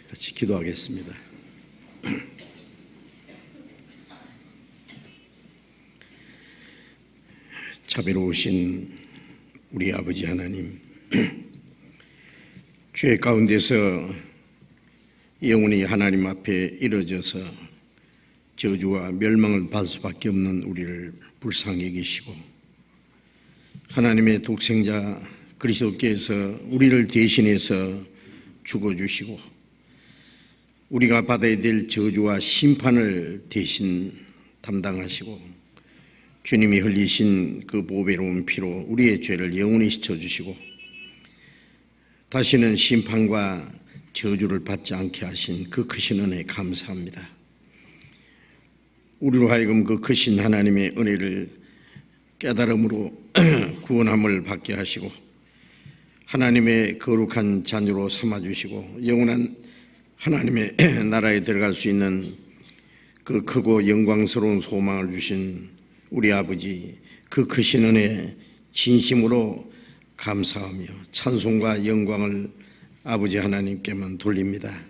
같이 기도하겠습니다. 자비로우신 우리 아버지 하나님, 죄 가운데서 영원히 하나님 앞에 이르러져서 저주와 멸망을 받을 수밖에 없는 우리를 불쌍히 여기시고 하나님의 독생자 그리스도께서 우리를 대신해서 죽어주시고 우리가 받아야 될 저주와 심판을 대신 담당하시고 주님이 흘리신 그 보배로운 피로 우리의 죄를 영원히 씻어주시고 다시는 심판과 저주를 받지 않게 하신 그 크신 은혜에 감사합니다. 우리로 하여금 그 크신 하나님의 은혜를 깨달음으로 구원함을 받게 하시고 하나님의 거룩한 자녀로 삼아주시고 영원한 하나님의 나라에 들어갈 수 있는 그 크고 영광스러운 소망을 주신 우리 아버지, 그 크신 은혜에 진심으로 감사하며 찬송과 영광을 아버지 하나님께만 돌립니다.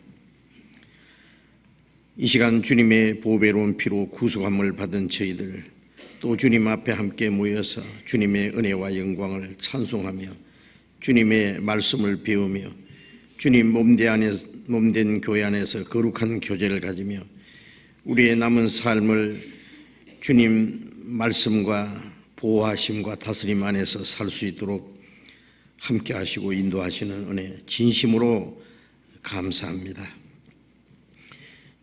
이 시간 주님의 보배로운 피로 구속함을 받은 저희들, 또 주님 앞에 함께 모여서 주님의 은혜와 영광을 찬송하며 주님의 말씀을 배우며 주님 몸된 교회 안에서 거룩한 교제를 가지며 우리의 남은 삶을 주님 말씀과 보호하심과 다스림 안에서 살 수 있도록 함께 하시고 인도하시는 은혜 진심으로 감사합니다.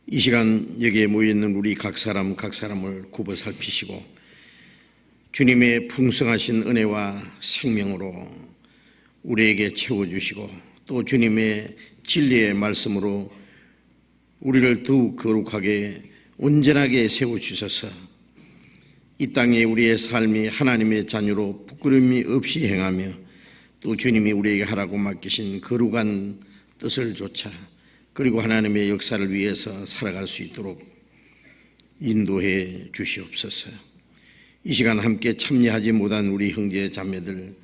이 시간 여기에 모여있는 우리 각 사람을 굽어 살피시고 주님의 풍성하신 은혜와 생명으로 우리에게 채워주시고 또 주님의 진리의 말씀으로 우리를 더욱 거룩하게 온전하게 세워주셔서 이 땅에 우리의 삶이 하나님의 자녀로 부끄러움이 없이 행하며 또 주님이 우리에게 하라고 맡기신 거룩한 뜻을 좇아 그리고 하나님의 역사를 위해서 살아갈 수 있도록 인도해 주시옵소서. 이 시간 함께 참여하지 못한 우리 형제 자매들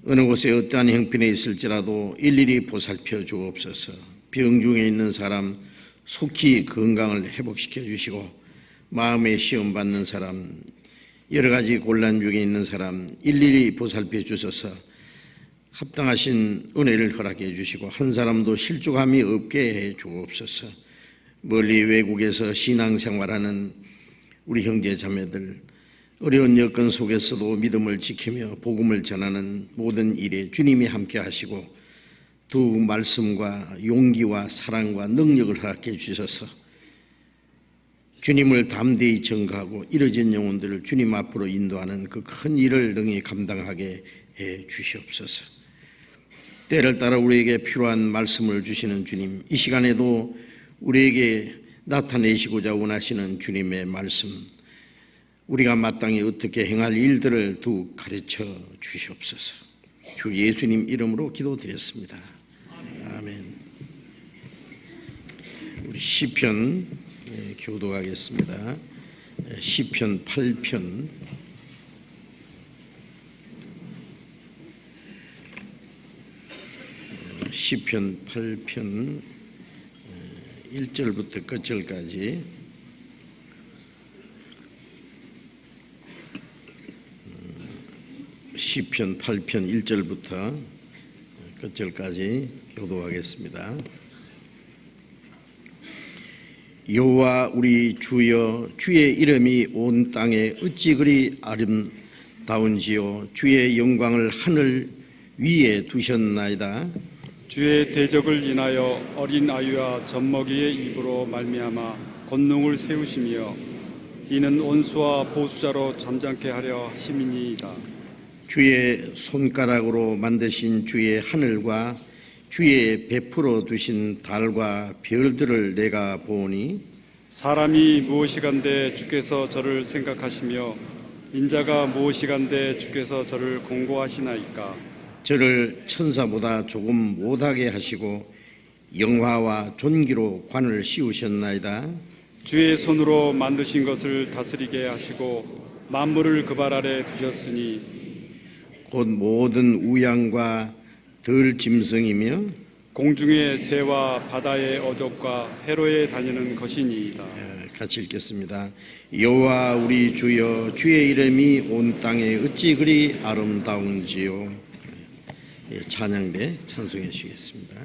어느 곳에 어떠한 형편에 있을지라도 일일이 보살펴 주옵소서. 병 중에 있는 사람 속히 건강을 회복시켜 주시고 마음의 시험 받는 사람 여러 가지 곤란 중에 있는 사람 일일이 보살펴 주셔서 합당하신 은혜를 허락해 주시고 한 사람도 실족함이 없게 해 주옵소서. 멀리 외국에서 신앙생활하는 우리 형제 자매들 어려운 여건 속에서도 믿음을 지키며 복음을 전하는 모든 일에 주님이 함께 하시고 두 말씀과 용기와 사랑과 능력을 허락해 주셔서 주님을 담대히 전가하고 이뤄진 영혼들을 주님 앞으로 인도하는 그 큰 일을 능히 감당하게 해 주시옵소서. 때를 따라 우리에게 필요한 말씀을 주시는 주님, 이 시간에도 우리에게 나타내시고자 원하시는 주님의 말씀, 우리가 마땅히 어떻게 행할 일들을 더욱 가르쳐 주시옵소서. 주 예수님 이름으로 기도드렸습니다. 아멘. 우리 시편 교도하겠습니다. 시편 8편 시편 8편 1절부터 끝절까지 시편 8편 1절부터 끝절까지 교도하겠습니다. 여호와 우리 주여, 주의 이름이 온 땅에 어찌 그리 아름다운지요. 주의 영광을 하늘 위에 두셨나이다. 주의 대적을 인하여 어린 아이와 젖먹이의 입으로 말미암아 권능을 세우시며 이는 원수와 보수자로 잠잠케 하려 하심이니이다. 주의 손가락으로 만드신 주의 하늘과 주의 베풀어 두신 달과 별들을 내가 보니 사람이 무엇이간데 주께서 저를 생각하시며 인자가 무엇이간데 주께서 저를 공고하시나이까. 저를 천사보다 조금 못하게 하시고 영화와 존귀로 관을 씌우셨나이다. 주의 손으로 만드신 것을 다스리게 하시고 만물을 그 발 아래 두셨으니 곧 모든 우양과 들 짐승이며 공중의 새와 바다의 어족과 해로에 다니는 것이니이다. 같이 읽겠습니다. 여호와 우리 주여, 주의 이름이 온 땅에 어찌 그리 아름다운지요. 찬양대 찬송해 주시겠습니다.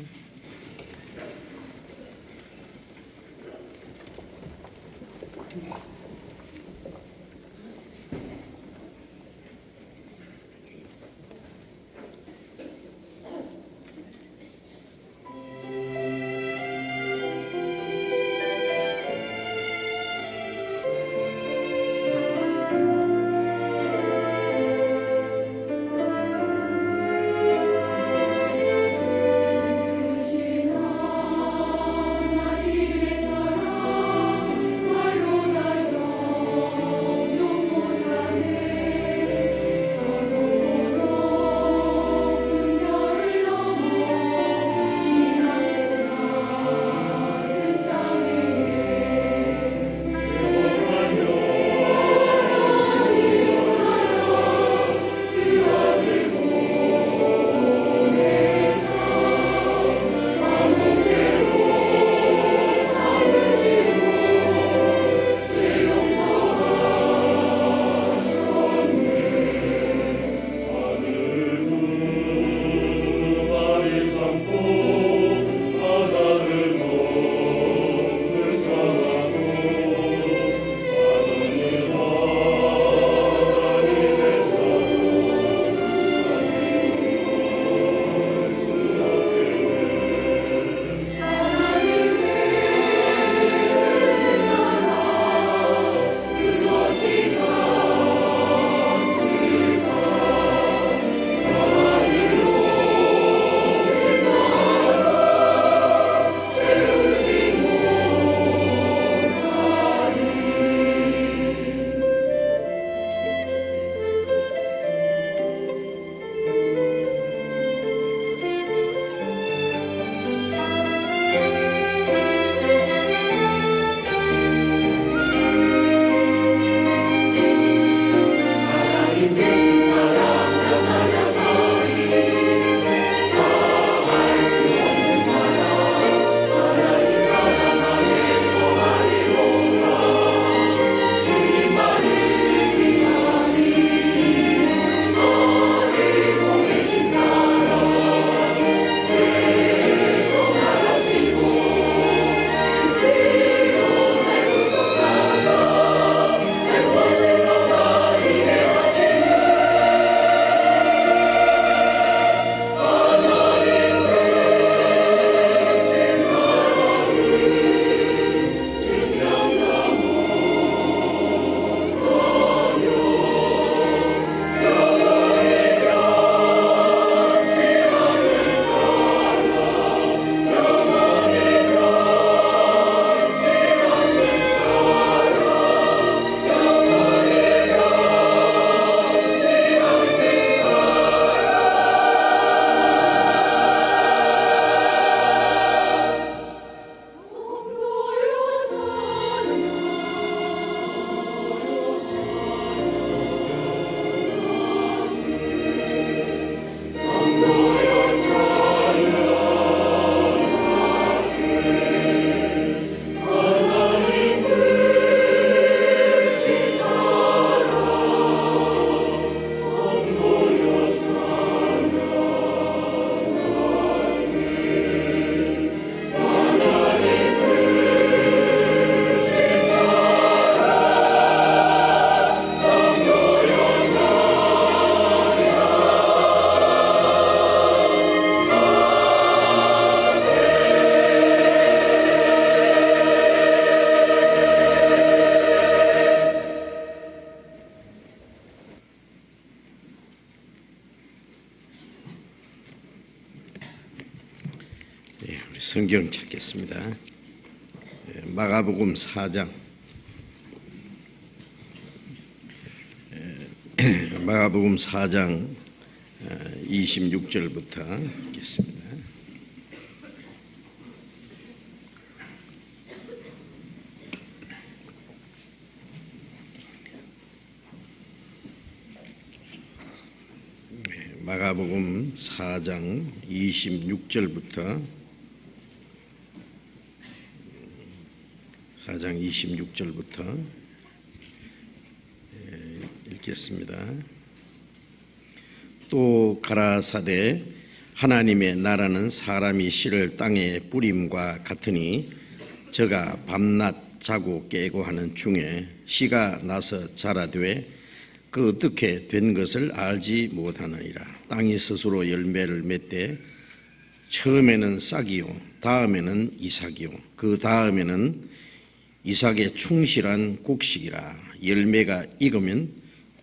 우리 성경 찾겠습니다. 마가복음 4장 마가복음 4장 26절부터 읽겠습니다. 마가복음 4장 26절부터 읽겠습니다. 또 가라사대 하나님의 나라는 사람이 씨를 땅에 뿌림과 같으니 저가 밤낮 자고 깨고 하는 중에 씨가 나서 자라되 그 어떻게 된 것을 알지 못하느니라. 땅이 스스로 열매를 맺되 처음에는 싹이요 다음에는 이삭이요 그 다음에는 이삭의 충실한 곡식이라. 열매가 익으면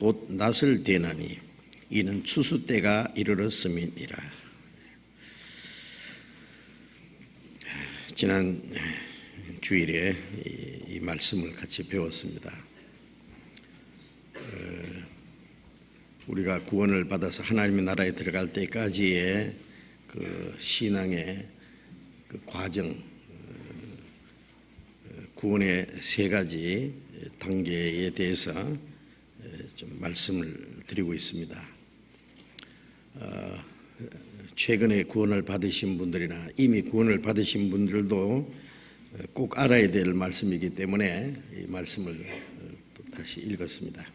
곧 낫을 대나니 이는 추수 때가 이르렀음이니라. 지난 주일에 이 말씀을 같이 배웠습니다. 우리가 구원을 받아서 하나님의 나라에 들어갈 때까지의 그 신앙의 그 과정, 구원의 세 가지 단계에 대해서 좀 말씀을 드리고 있습니다. 최근에 구원을 받으신 분들이나 이미 구원을 받으신 분들도 꼭 알아야 될 말씀이기 때문에 이 말씀을 또 다시 읽었습니다.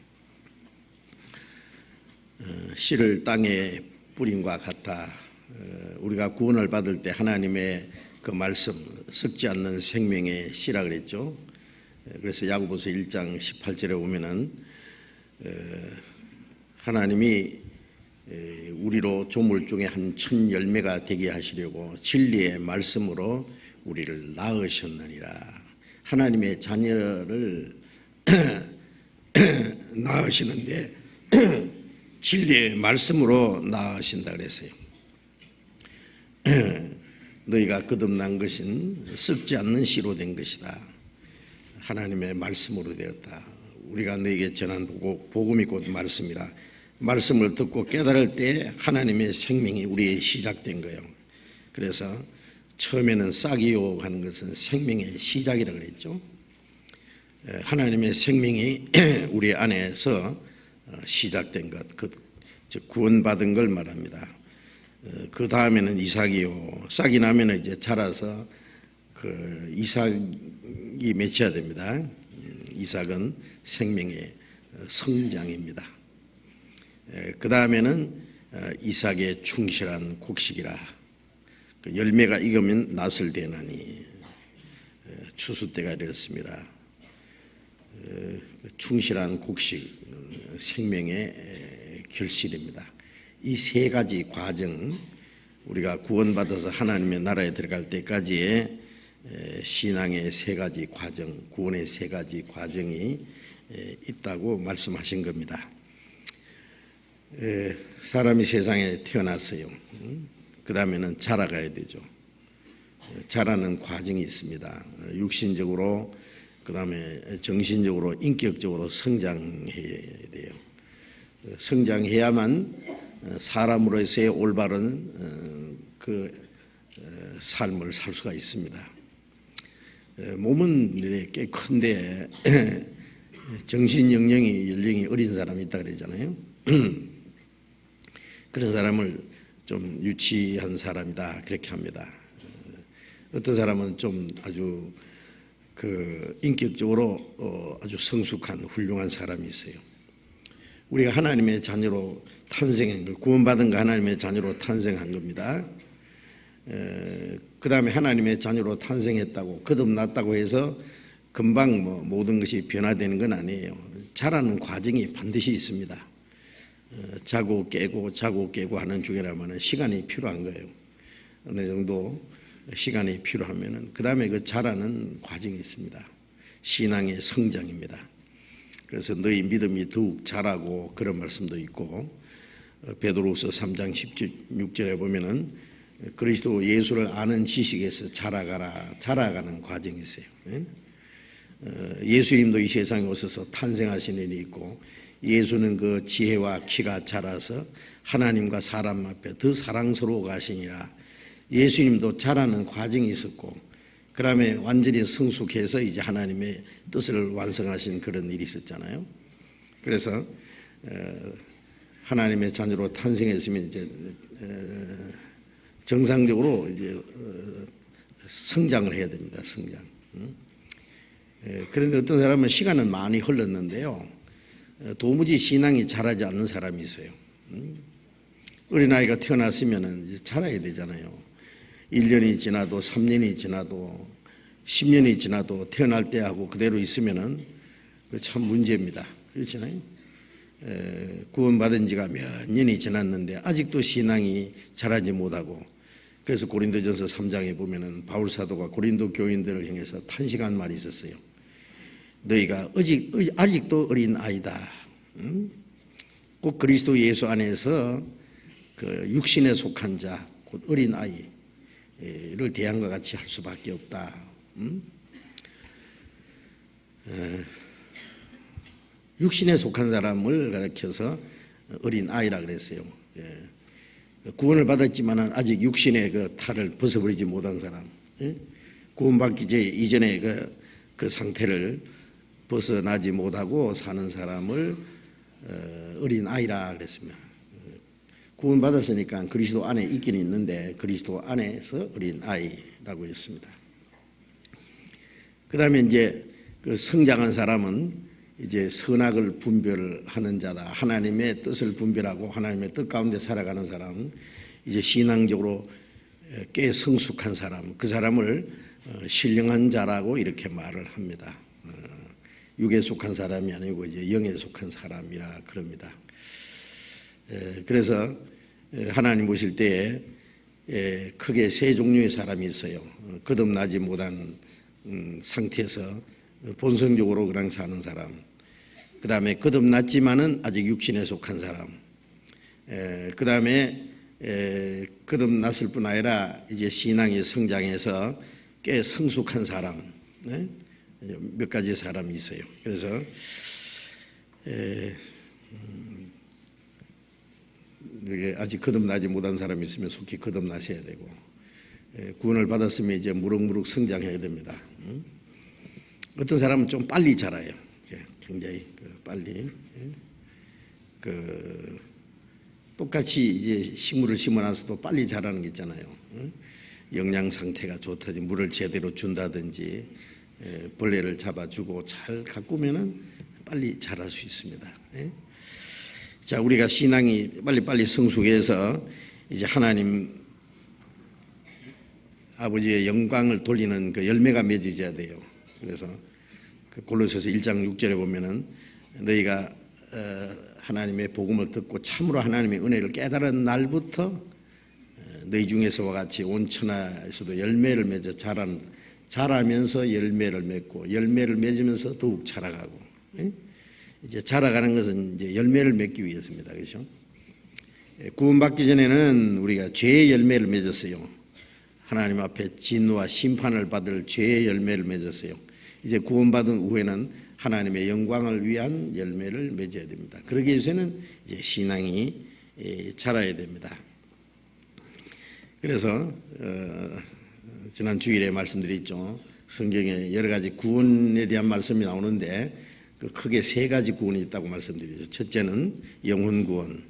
씨를 땅에 뿌림과 같아. 우리가 구원을 받을 때 하나님의 그 말씀, 썩지 않는 생명의 씨라 그랬죠. 그래서 야고보서 1장 18절에 보면은 하나님이 우리로 조물 중에 한 천 열매가 되게 하시려고 진리의 말씀으로 우리를 낳으셨느니라. 하나님의 자녀를 낳으시는데 진리의 말씀으로 낳으신다 그랬어요. 너희가 거듭난 것은 썩지 않는 씨로 된 것이다. 하나님의 말씀으로 되었다. 우리가 너희에게 전한 복음이 곧 말씀이라. 말씀을 듣고 깨달을 때 하나님의 생명이 우리에 시작된 거예요. 그래서 처음에는 싹이요 하는 것은 생명의 시작이라고 그랬죠. 하나님의 생명이 우리 안에서 시작된 것, 즉 구원받은 걸 말합니다. 그 다음에는 이삭이요. 싹이 나면 이제 자라서 그 이삭이 맺혀야 됩니다. 이삭은 생명의 성장입니다. 그 다음에는 이삭의 충실한 곡식이라. 그 열매가 익으면 낫을 대나니 추수 때가 이르렀습니다. 충실한 곡식, 생명의 결실입니다. 이 세 가지 과정, 우리가 구원받아서 하나님의 나라에 들어갈 때까지의 신앙의 세 가지 과정, 구원의 세 가지 과정이 있다고 말씀하신 겁니다. 사람이 세상에 태어났어요. 그 다음에는 자라가야 되죠. 자라는 과정이 있습니다. 육신적으로, 그 다음에 정신적으로, 인격적으로 성장해야 돼요. 성장해야만 사람으로서의 올바른 그 삶을 살 수가 있습니다. 몸은 꽤 큰데 정신 연령이 어린 사람이 있다 그러잖아요. 그런 사람을 좀 유치한 사람이다 그렇게 합니다. 어떤 사람은 좀 아주 그 인격적으로 아주 성숙한 훌륭한 사람이 있어요. 우리가 하나님의 자녀로 탄생한 걸, 구원받은 거 하나님의 자녀로 탄생한 겁니다. 그 다음에 하나님의 자녀로 탄생했다고 거듭났다고 해서 금방 모든 것이 변화되는 건 아니에요. 자라는 과정이 반드시 있습니다. 자고 깨고 하는 중이라면 시간이 필요한 거예요. 어느 정도 시간이 필요하면은 그 다음에 그 자라는 과정이 있습니다. 신앙의 성장입니다. 그래서 너희 믿음이 더욱 자라고 그런 말씀도 있고, 베드로후서 3장 16절에 보면은 그리스도 예수를 아는 지식에서 자라가는 과정이 있어요. 예수님도 이 세상에 오셔서 탄생하신 일이 있고, 예수는 그 지혜와 키가 자라서 하나님과 사람 앞에 더 사랑스러워 가시니라. 예수님도 자라는 과정이 있었고, 그 다음에 완전히 성숙해서 이제 하나님의 뜻을 완성하신 그런 일이 있었잖아요. 그래서 하나님의 자녀로 탄생했으면 이제 정상적으로 이제 성장을 해야 됩니다. 성장. 그런데 어떤 사람은 시간은 많이 흘렀는데요, 도무지 신앙이 자라지 않는 사람이 있어요. 어린아이가 태어났으면 이제 자라야 되잖아요. 1년이 지나도 3년이 지나도 10년이 지나도 태어날 때하고 그대로 있으면은 참 문제입니다. 그렇잖아요. 구원받은 지가 몇 년이 지났는데 아직도 신앙이 자라지 못하고, 그래서 고린도전서 3장에 보면은 바울 사도가 고린도 교인들을 향해서 탄식한 말이 있었어요. 너희가 아직도 어린 아이다. 꼭 그리스도 예수 안에서 그 육신에 속한 자, 곧 어린 아이를 대한과 같이 할 수밖에 없다. 육신에 속한 사람을 가리켜서 어린 아이라 그랬어요. 구원을 받았지만은 아직 육신의 그 탈을 벗어버리지 못한 사람, 구원받기 이전에 그 상태를 벗어나지 못하고 사는 사람을 어린 아이라 그랬습니다. 구원받았으니까 그리스도 안에 있긴 있는데 그리스도 안에서 어린 아이라고 했습니다. 그 다음에 이제 그 성장한 사람은 이제 선악을 분별하는 자다. 하나님의 뜻을 분별하고 하나님의 뜻 가운데 살아가는 사람, 이제 신앙적으로 꽤 성숙한 사람, 그 사람을 신령한 자라고 이렇게 말을 합니다. 육에 속한 사람이 아니고 이제 영에 속한 사람이라 그럽니다. 그래서 하나님 보실 때에 크게 세 종류의 사람이 있어요. 거듭나지 못한 상태에서 본성적으로 그냥 사는 사람, 그 다음에 거듭났지만은 아직 육신에 속한 사람, 그 다음에 거듭났을 뿐 아니라 이제 신앙이 성장해서 꽤 성숙한 사람, 몇 가지 사람이 있어요. 그래서 이게 아직 거듭나지 못한 사람이 있으면 속히 거듭나셔야 되고, 구원을 받았으면 이제 무럭무럭 성장해야 됩니다. 어떤 사람은 좀 빨리 자라요. 굉장히 빨리. 똑같이 이제 식물을 심어놔서도 빨리 자라는 게 있잖아요. 영양 상태가 좋다든지 물을 제대로 준다든지 벌레를 잡아주고 잘 가꾸면은 빨리 자랄 수 있습니다. 자, 우리가 신앙이 빨리빨리 성숙해서 이제 하나님 아버지의 영광을 돌리는 그 열매가 맺어져야 돼요. 그래서 그 골로새서 1장 6절에 보면은 너희가 하나님의 복음을 듣고 참으로 하나님의 은혜를 깨달은 날부터 너희 중에서와 같이 온 천하에서도 열매를 맺어 자라면서 열매를 맺고 열매를 맺으면서 더욱 자라가고, 이제 자라가는 것은 이제 열매를 맺기 위해서입니다. 그렇죠? 구원받기 전에는 우리가 죄의 열매를 맺었어요. 하나님 앞에 진노와 심판을 받을 죄의 열매를 맺었어요. 이제 구원받은 후에는 하나님의 영광을 위한 열매를 맺어야 됩니다. 그러기 위해서는 이제 신앙이 자라야 됩니다. 그래서 지난 주일에 말씀드렸죠. 성경에 여러 가지 구원에 대한 말씀이 나오는데 크게 세 가지 구원이 있다고 말씀드리죠. 첫째는 영혼 구원.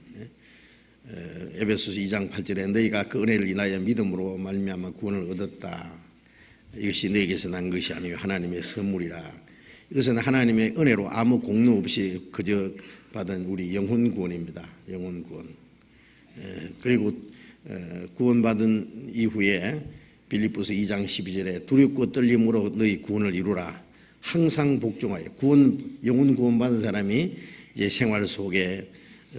에베소서 2장 8절에 너희가 그 은혜를 인하여 믿음으로 말미암아 구원을 얻었다. 이것이 너희에게서 난 것이 아니요 하나님의 선물이라. 이것은 하나님의 은혜로 아무 공로 없이 그저 받은 우리 영혼 구원입니다. 영혼 구원. 그리고 구원받은 이후에 빌립보서 2장 12절에 두렵고 떨림으로 너희 구원을 이루라. 항상 복종하여. 영혼 구원받은 사람이 이제 생활 속에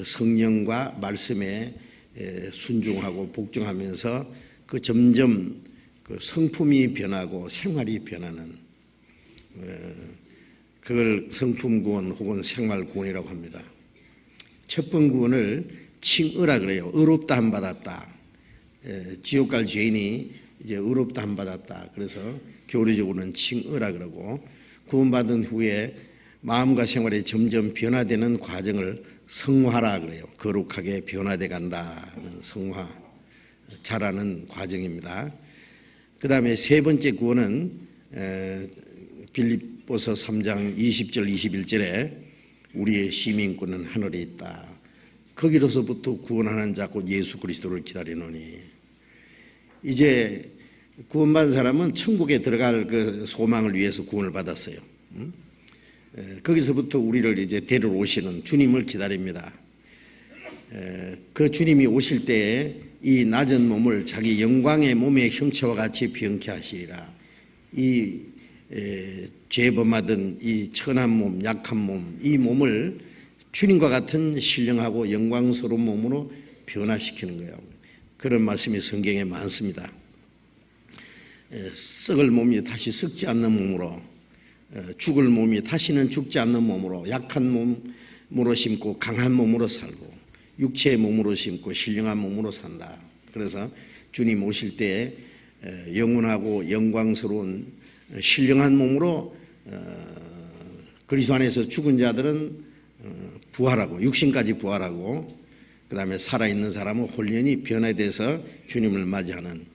성령과 말씀에 순종하고 복종하면서 그 점점 그 성품이 변하고 생활이 변하는, 그걸 성품 구원 혹은 생활 구원이라고 합니다. 첫 번 구원을 칭의라 그래요. 의롭다 함 받았다. 지옥 갈 죄인이 이제 의롭다 함 받았다. 그래서 교리적으로는 칭의라 그러고, 구원받은 후에 마음과 생활이 점점 변화되는 과정을 성화라 그래요. 거룩하게 변화돼 간다. 성화, 자라는 과정입니다. 그 다음에 세 번째 구원은 빌립보서 3장 20절 21절에 우리의 시민권은 하늘에 있다. 거기로서부터 구원하는 자 곧 예수 그리스도를 기다리노니. 이제 구원받은 사람은 천국에 들어갈 그 소망을 위해서 구원을 받았어요. 거기서부터 우리를 이제 데리러 오시는 주님을 기다립니다. 그 주님이 오실 때에 이 낮은 몸을 자기 영광의 몸의 형체와 같이 병케 하시리라. 이 죄범하던 이 천한 몸, 약한 몸, 이 몸을 주님과 같은 신령하고 영광스러운 몸으로 변화시키는 거예요. 그런 말씀이 성경에 많습니다. 썩을 몸이 다시 썩지 않는 몸으로, 죽을 몸이 다시는 죽지 않는 몸으로, 약한 몸으로 심고 강한 몸으로 살고, 육체의 몸으로 심고 신령한 몸으로 산다. 그래서 주님 오실 때 영원하고 영광스러운 신령한 몸으로 그리스도 안에서 죽은 자들은 부활하고, 육신까지 부활하고, 그 다음에 살아있는 사람은 홀연히 변화돼서 주님을 맞이하는,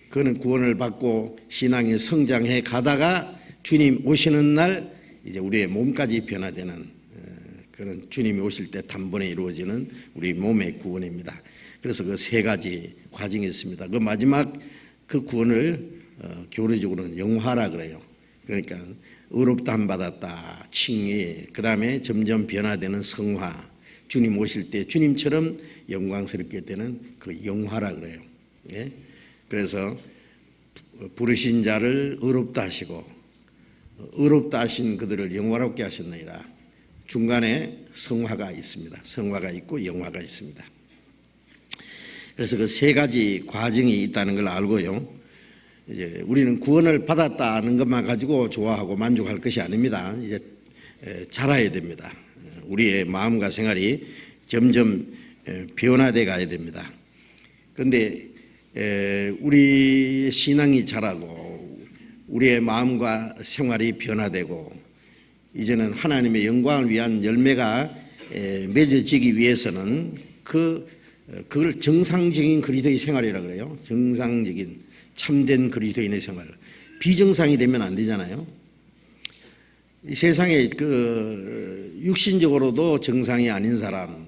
그는 구원을 받고 신앙이 성장해 가다가 주님 오시는 날 이제 우리의 몸까지 변화되는 그런, 주님이 오실 때 단번에 이루어지는 우리 몸의 구원입니다. 그래서 그 세 가지 과정이 있습니다. 그 마지막 그 구원을 교리적으로는 영화라 그래요. 그러니까 의롭다함 받았다, 칭의, 그 다음에 점점 변화되는 성화, 주님 오실 때 주님처럼 영광스럽게 되는 그 영화라 그래요. 예? 그래서 부르신 자를 의롭다 하시고 의롭다 하신 그들을 영화롭게 하셨느니라. 중간에 성화가 있습니다. 성화가 있고 영화가 있습니다. 그래서 그 세 가지 과정이 있다는 걸 알고요. 이제 우리는 구원을 받았다는 것만 가지고 좋아하고 만족할 것이 아닙니다. 이제 자라야 됩니다. 우리의 마음과 생활이 점점 변화돼 가야 됩니다. 그런데 우리 신앙이 자라고 우리의 마음과 생활이 변화되고 이제는 하나님의 영광을 위한 열매가 맺어지기 위해서는 그걸 정상적인 그리스도의 생활이라고 그래요. 정상적인 참된 그리스도인의 생활. 비정상이 되면 안 되잖아요. 이 세상에 그 육신적으로도 정상이 아닌 사람,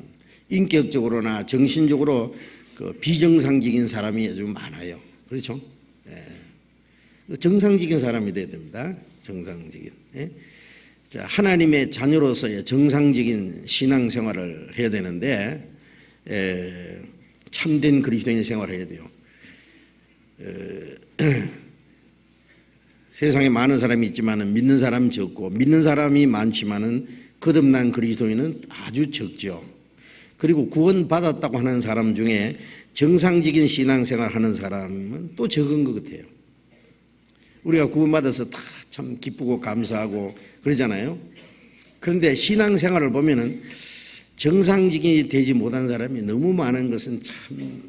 인격적으로나 정신적으로 그 비정상적인 사람이 아주 많아요. 그렇죠? 정상적인 사람이 돼야 됩니다. 정상적인. 자, 하나님의 자녀로서의 정상적인 신앙생활을 해야 되는데 참된 그리스도인의 생활을 해야 돼요. 세상에 많은 사람이 있지만 믿는 사람은 적고 믿는 사람이 많지만 거듭난 그리스도인은 아주 적죠. 그리고 구원받았다고 하는 사람 중에 정상적인 신앙생활 하는 사람은 또 적은 것 같아요. 우리가 구원받아서 다 참 기쁘고 감사하고 그러잖아요. 그런데 신앙생활을 보면은 정상적이 되지 못한 사람이 너무 많은 것은 참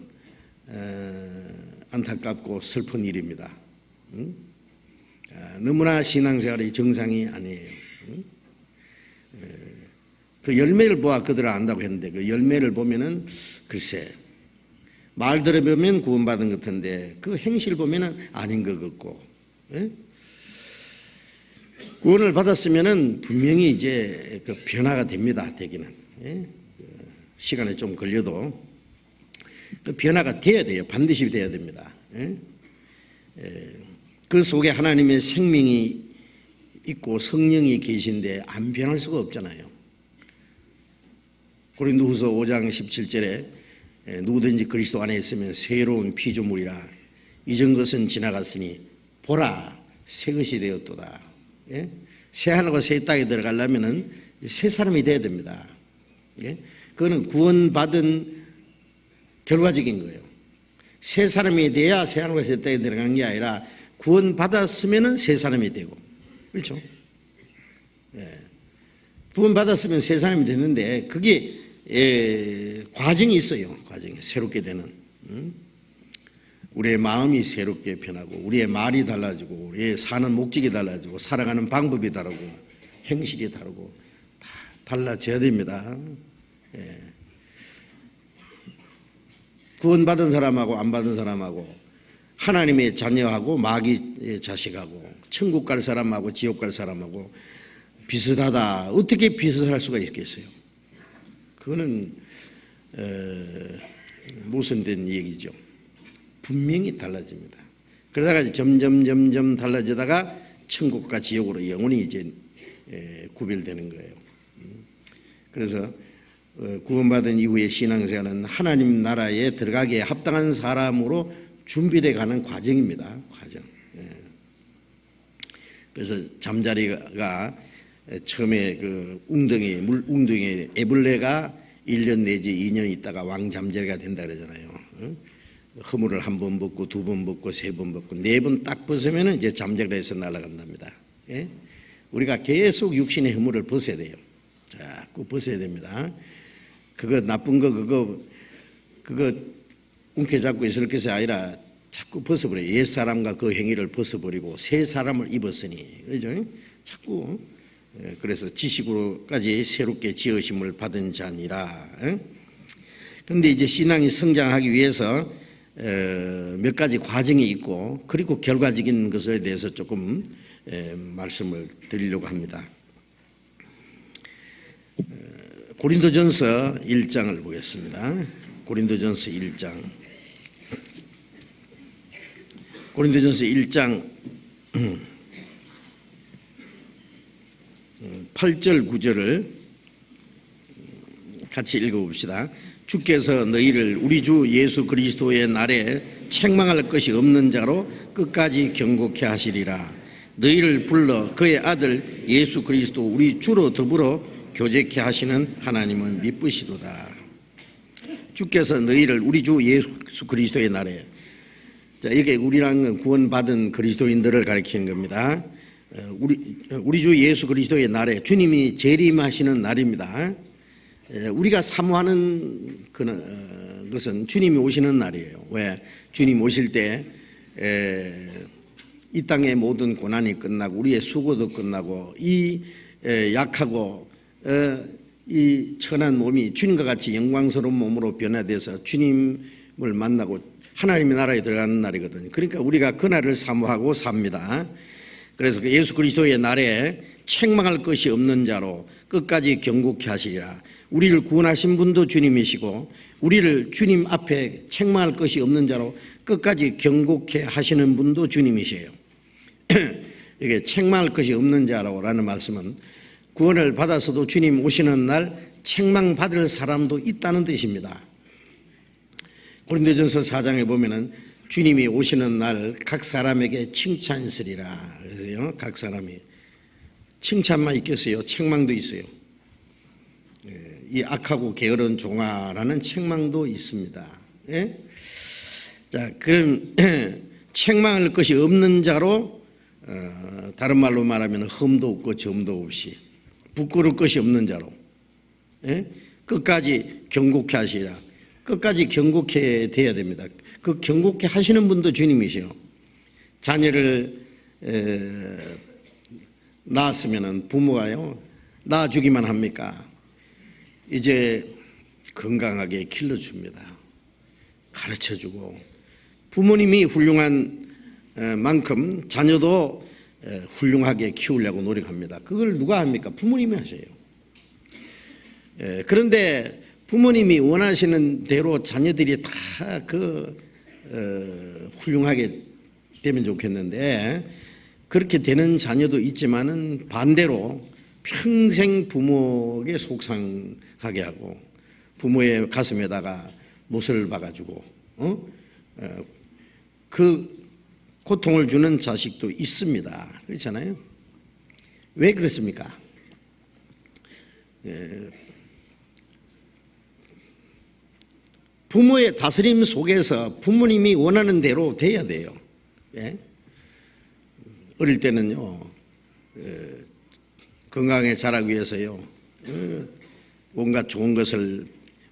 안타깝고 슬픈 일입니다. 너무나 신앙생활이 정상이 아니에요. 그 열매를 보아 그들을 안다고 했는데 그 열매를 보면은 글쎄 말 들어보면 구원받은 것 같은데 그 행실 보면은 아닌 것 같고, 예? 구원을 받았으면은 분명히 이제 그 변화가 됩니다. 되기는, 예? 시간이 좀 걸려도 그 변화가 돼야 돼요. 반드시 돼야 됩니다. 예? 그 속에 하나님의 생명이 있고 성령이 계신데 안 변할 수가 없잖아요. 고린도후서 5장 17절에 누구든지 그리스도 안에 있으면 새로운 피조물이라 이전 것은 지나갔으니 보라 새 것이 되었도다. 예? 새 하늘과 새 땅에 들어가려면 새 사람이 돼야 됩니다. 예? 그거는 구원받은 결과적인 거예요. 새 사람이 돼야 새 하늘과 새 땅에 들어가는 게 아니라 구원받았으면 새 사람이 되고, 그렇죠? 예. 구원받았으면 새 사람이 되는데 그게 과정이 있어요. 과정이 새롭게 되는. 우리의 마음이 새롭게 변하고 우리의 말이 달라지고 우리의 사는 목적이 달라지고 살아가는 방법이 다르고 행실이 다르고 다 달라져야 됩니다. 예. 구원받은 사람하고 안 받은 사람하고 하나님의 자녀하고 마귀의 자식하고 천국 갈 사람하고 지옥 갈 사람하고 비슷하다. 어떻게 비슷할 수가 있겠어요? 그거는 모순된 얘기죠. 분명히 달라집니다. 그러다가 이제 점점 달라지다가 천국과 지옥으로 영원히 이제 구별되는 거예요. 그래서 구원받은 이후의 신앙생활은 하나님 나라에 들어가기에 합당한 사람으로 준비돼 가는 과정입니다. 과정. 그래서 잠자리가 처음에 그 웅덩이에 애벌레가 1년 내지 2년 있다가 왕잠자리가 된다 그러잖아요. 허물을 한 번 벗고 두 번 벗고 세 번 벗고 네 번 딱 벗으면 이제 잠자리에서 날아간답니다. 예? 우리가 계속 육신의 허물을 벗어야 돼요. 자꾸 벗어야 됩니다. 그거 나쁜 거 그거 움켜잡고 있을 것이 아니라 자꾸 벗어버려요. 옛 사람과 그 행위를 벗어버리고 새 사람을 입었으니 그렇죠? 자꾸 그래서 지식으로까지 새롭게 지으심을 받은 자니라. 그런데 이제 신앙이 성장하기 위해서 몇 가지 과정이 있고 그리고 결과적인 것에 대해서 조금 말씀을 드리려고 합니다. 고린도전서 1장을 보겠습니다. 고린도전서 1장. 고린도전서 1장 8절 9절을 같이 읽어봅시다. 주께서 너희를 우리 주 예수 그리스도의 날에 책망할 것이 없는 자로 끝까지 경고케 하시리라. 너희를 불러 그의 아들 예수 그리스도 우리 주로 더불어 교제케 하시는 하나님은 미쁘시도다. 주께서 너희를 우리 주 예수 그리스도의 날에, 자, 이게 우리랑 구원받은 그리스도인들을 가리키는 겁니다. 우리 주 예수 그리스도의 날에 주님이 재림하시는 날입니다. 우리가 사모하는 것은 주님이 오시는 날이에요. 왜? 주님 오실 때 이 땅의 모든 고난이 끝나고 우리의 수고도 끝나고 이 약하고 이 천한 몸이 주님과 같이 영광스러운 몸으로 변화돼서 주님을 만나고 하나님의 나라에 들어가는 날이거든요. 그러니까 우리가 그 날을 사모하고 삽니다. 그래서 그 예수 그리스도의 날에 책망할 것이 없는 자로 끝까지 경고케 하시리라. 우리를 구원하신 분도 주님이시고 우리를 주님 앞에 책망할 것이 없는 자로 끝까지 경고케 하시는 분도 주님이세요. 이게 책망할 것이 없는 자라는 말씀은 구원을 받아서도 주님 오시는 날 책망받을 사람도 있다는 뜻입니다. 고린도전서 4장에 보면은 주님이 오시는 날 각 사람에게 칭찬스리라. 그래서요, 각 사람이 칭찬만 있겠어요? 책망도 있어요. 이 악하고 게으른 종아라는 책망도 있습니다. 예? 자, 그럼 책망할 것이 없는 자로 다른 말로 말하면 흠도 없고 점도 없이 부끄러울 것이 없는 자로 끝까지 경고케 하시라. 끝까지 경고케 돼야 됩니다. 그 경고케 하시는 분도 주님이세요. 자녀를 낳았으면 부모가요 낳아주기만 합니까? 이제 건강하게 길러줍니다. 가르쳐주고 부모님이 훌륭한 만큼 자녀도 훌륭하게 키우려고 노력합니다. 그걸 누가 합니까? 부모님이 하세요. 그런데 부모님이 원하시는 대로 자녀들이 다 훌륭하게 되면 좋겠는데 그렇게 되는 자녀도 있지만은 반대로 평생 부모에게 속상하게 하고 부모의 가슴에다가 못을 박아주고 그 고통을 주는 자식도 있습니다. 그렇잖아요. 왜 그렇습니까? 부모의 다스림 속에서 부모님이 원하는 대로 돼야 돼요. 예? 어릴 때는요, 건강에 자라기 위해서요, 온갖 좋은 것을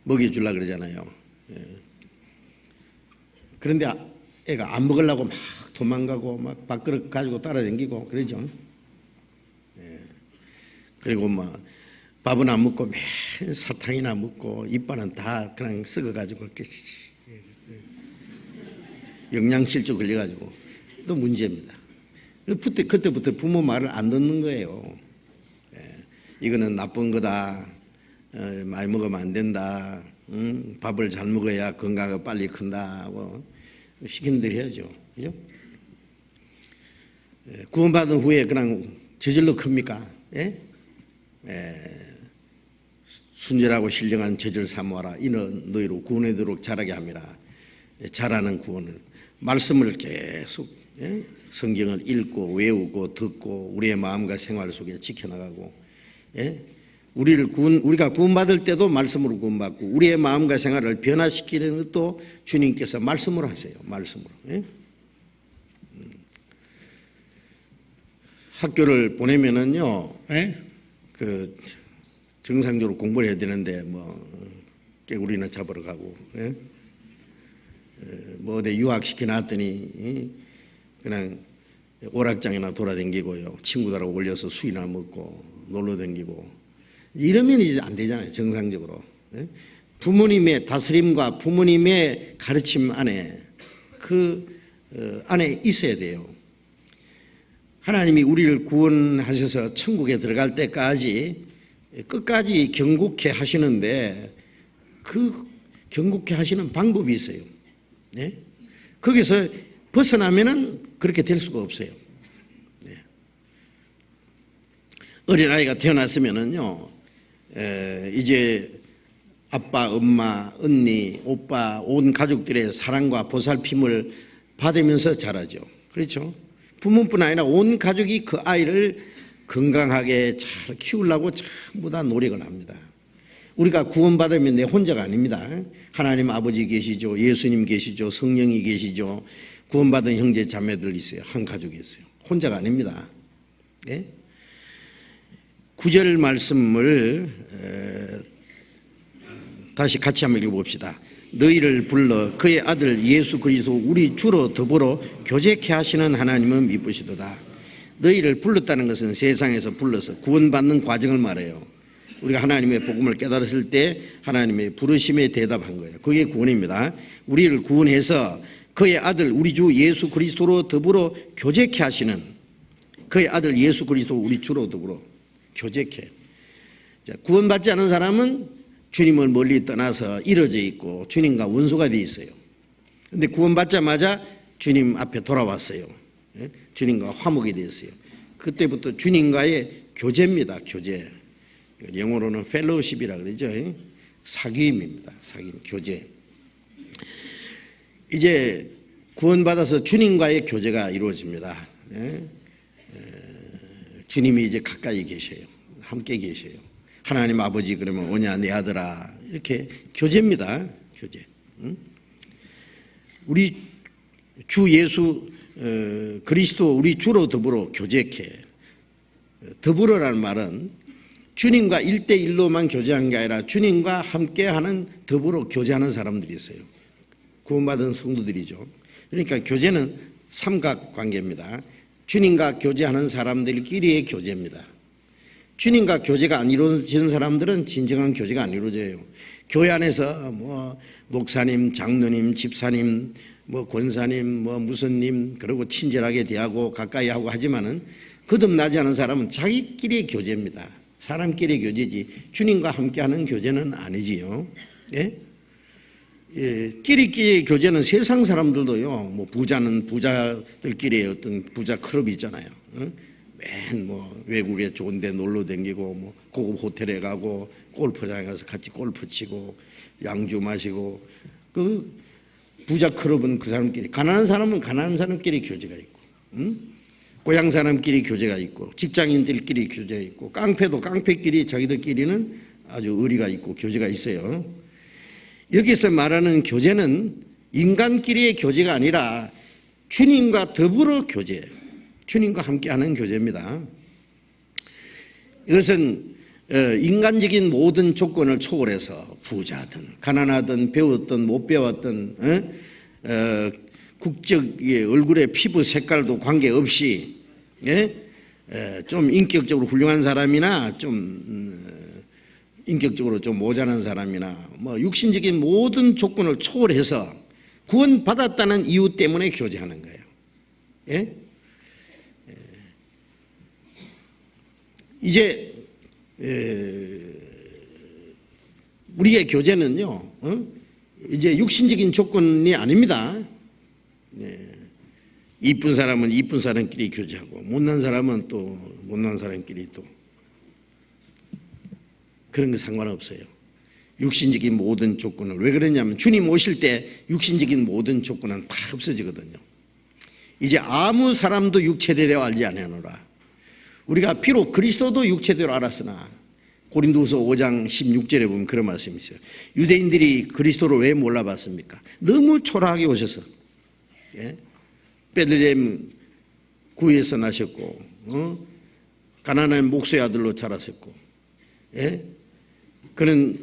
먹여주려고 그러잖아요. 그런데 애가 안 먹으려고 막 도망가고 막 밥그릇 가지고 따라다니고 그러죠. 그리고 막 밥은 안 먹고 매일 사탕이나 먹고 이빨은 다 그냥 썩어가지고 영양실조 걸려가지고 또 문제입니다. 그때부터 부모 말을 안 듣는 거예요. 이거는 나쁜 거다. 많이 먹으면 안 된다. 밥을 잘 먹어야 건강이 빨리 큰다고 시키는 대로 해야죠. 그죠? 구원받은 후에 그냥 저절로 큽니까? 예? 순전하고 신령한 저절 사모하라. 이는 너희로 구원하도록 자라게 함이라. 자라는 구원을 말씀을 계속 성경을 읽고 외우고 듣고 우리의 마음과 생활 속에 지켜나가고 우리가 구원받을 때도 말씀으로 구원받고 우리의 마음과 생활을 변화시키는 것도 주님께서 말씀으로 하세요. 말씀으로. 학교를 보내면은요, 그 정상적으로 공부를 해야 되는데 뭐 깨구리나 잡으러 가고, 뭐 어디 유학시켜 놨더니 그냥 오락장이나 돌아다니고요, 친구들하고 올려서 술이나 먹고 놀러 다니고 이러면 이제 안 되잖아요. 정상적으로. 부모님의 다스림과 부모님의 가르침 안에 안에 있어야 돼요. 하나님이 우리를 구원하셔서 천국에 들어갈 때까지 끝까지 경고케 하시는데 그 경고케 하시는 방법이 있어요. 거기서 벗어나면은 그렇게 될 수가 없어요. 어린아이가 태어났으면은요, 이제 아빠, 엄마, 언니, 오빠, 온 가족들의 사랑과 보살핌을 받으면서 자라죠. 그렇죠? 부모뿐 아니라 온 가족이 그 아이를 건강하게 잘 키우려고 전부 다 노력을 합니다. 우리가 구원받으면 내 혼자가 아닙니다. 하나님 아버지 계시죠. 예수님 계시죠. 성령이 계시죠. 구원받은 형제 자매들 있어요. 한 가족이 있어요. 혼자가 아닙니다. 9절 말씀을 다시 같이 한번 읽어봅시다. 너희를 불러 그의 아들 예수 그리스도 우리 주로 더불어 교제케 하시는 하나님은 미쁘시도다. 너희를 불렀다는 것은 세상에서 불러서 구원받는 과정을 말해요. 우리가 하나님의 복음을 깨달았을 때 하나님의 부르심에 대답한 거예요. 그게 구원입니다. 우리를 구원해서 그의 아들 우리 주 예수 그리스도로 더불어 교제케 하시는 그의 아들 예수 그리스도 우리 주로 더불어 교제케. 구원받지 않은 사람은 주님을 멀리 떠나서 이루어져 있고 주님과 원수가 되어 있어요. 그런데 구원받자마자 주님 앞에 돌아왔어요. 주님과 화목이 되었어요. 그때부터 주님과의 교제입니다. 교제. 영어로는 펠로우십이라고 그러죠. 사귐입니다. 사귐, 교제. 이제 구원받아서 주님과의 교제가 이루어집니다. 주님이 이제 가까이 계셔요. 함께 계셔요. 하나님 아버지 그러면 오냐 내 아들아 이렇게 교제입니다. 교제. 우리 주 예수 그리스도 우리 주로 더불어 교제케. 더불어라는 말은 주님과 1대1로만 교제하는 게 아니라 주님과 함께하는 더불어 교제하는 사람들이 있어요. 구원받은 성도들이죠. 그러니까 교제는 삼각관계입니다. 주님과 교제하는 사람들끼리의 교제입니다. 주님과 교제가 안 이루어지는 사람들은 진정한 교제가 안 이루어져요. 교회 안에서 뭐 목사님, 장로님, 집사님, 뭐 권사님, 뭐 무슨님 그리고 친절하게 대하고 가까이 하고 하지만은 거듭나지 않은 사람은 자기끼리의 교제입니다. 사람끼리의 교제지 주님과 함께하는 교제는 아니지요. 끼리끼리의 교제는 세상 사람들도요. 뭐 부자는 부자들끼리의 어떤 부자 클럽이 있잖아요. 맨 뭐 외국에 좋은 데 놀러 다니고 뭐 고급 호텔에 가고 골프장에 가서 같이 골프 치고 양주 마시고 그 부자 클럽은 그 사람끼리, 가난한 사람은 가난한 사람끼리 교제가 있고 고향 사람끼리 교제가 있고 직장인들끼리 교제가 있고 깡패도 깡패끼리 자기들끼리는 아주 의리가 있고 교제가 있어요. 여기서 말하는 교제는 인간끼리의 교제가 아니라 주님과 더불어 교제, 주님과 함께하는 교제입니다. 이것은 인간적인 모든 조건을 초월해서 부자든 가난하든 배웠든 못 배웠든 국적의 얼굴의 피부 색깔도 관계없이 좀 인격적으로 훌륭한 사람이나 좀 인격적으로 좀 모자란 사람이나 뭐 육신적인 모든 조건을 초월해서 구원받았다는 이유 때문에 교제하는 거예요. 이제 우리의 교제는요, 이제 육신적인 조건이 아닙니다. 이쁜 사람은 이쁜 사람끼리 교제하고 못난 사람은 또 못난 사람끼리 또 그런 거 상관없어요. 육신적인 모든 조건을. 왜 그러냐면 주님 오실 때 육신적인 모든 조건은 다 없어지거든요. 이제 아무 사람도 육체대로 알지 아니하노라. 우리가 비록 그리스도도 육체대로 알았으나 고린도후서 5장 16절에 보면 그런 말씀이 있어요. 유대인들이 그리스도를 왜 몰라봤습니까? 너무 초라하게 오셔서. 베들레헴 구에서 나셨고 가나안 목수의 아들로 자랐었고 그는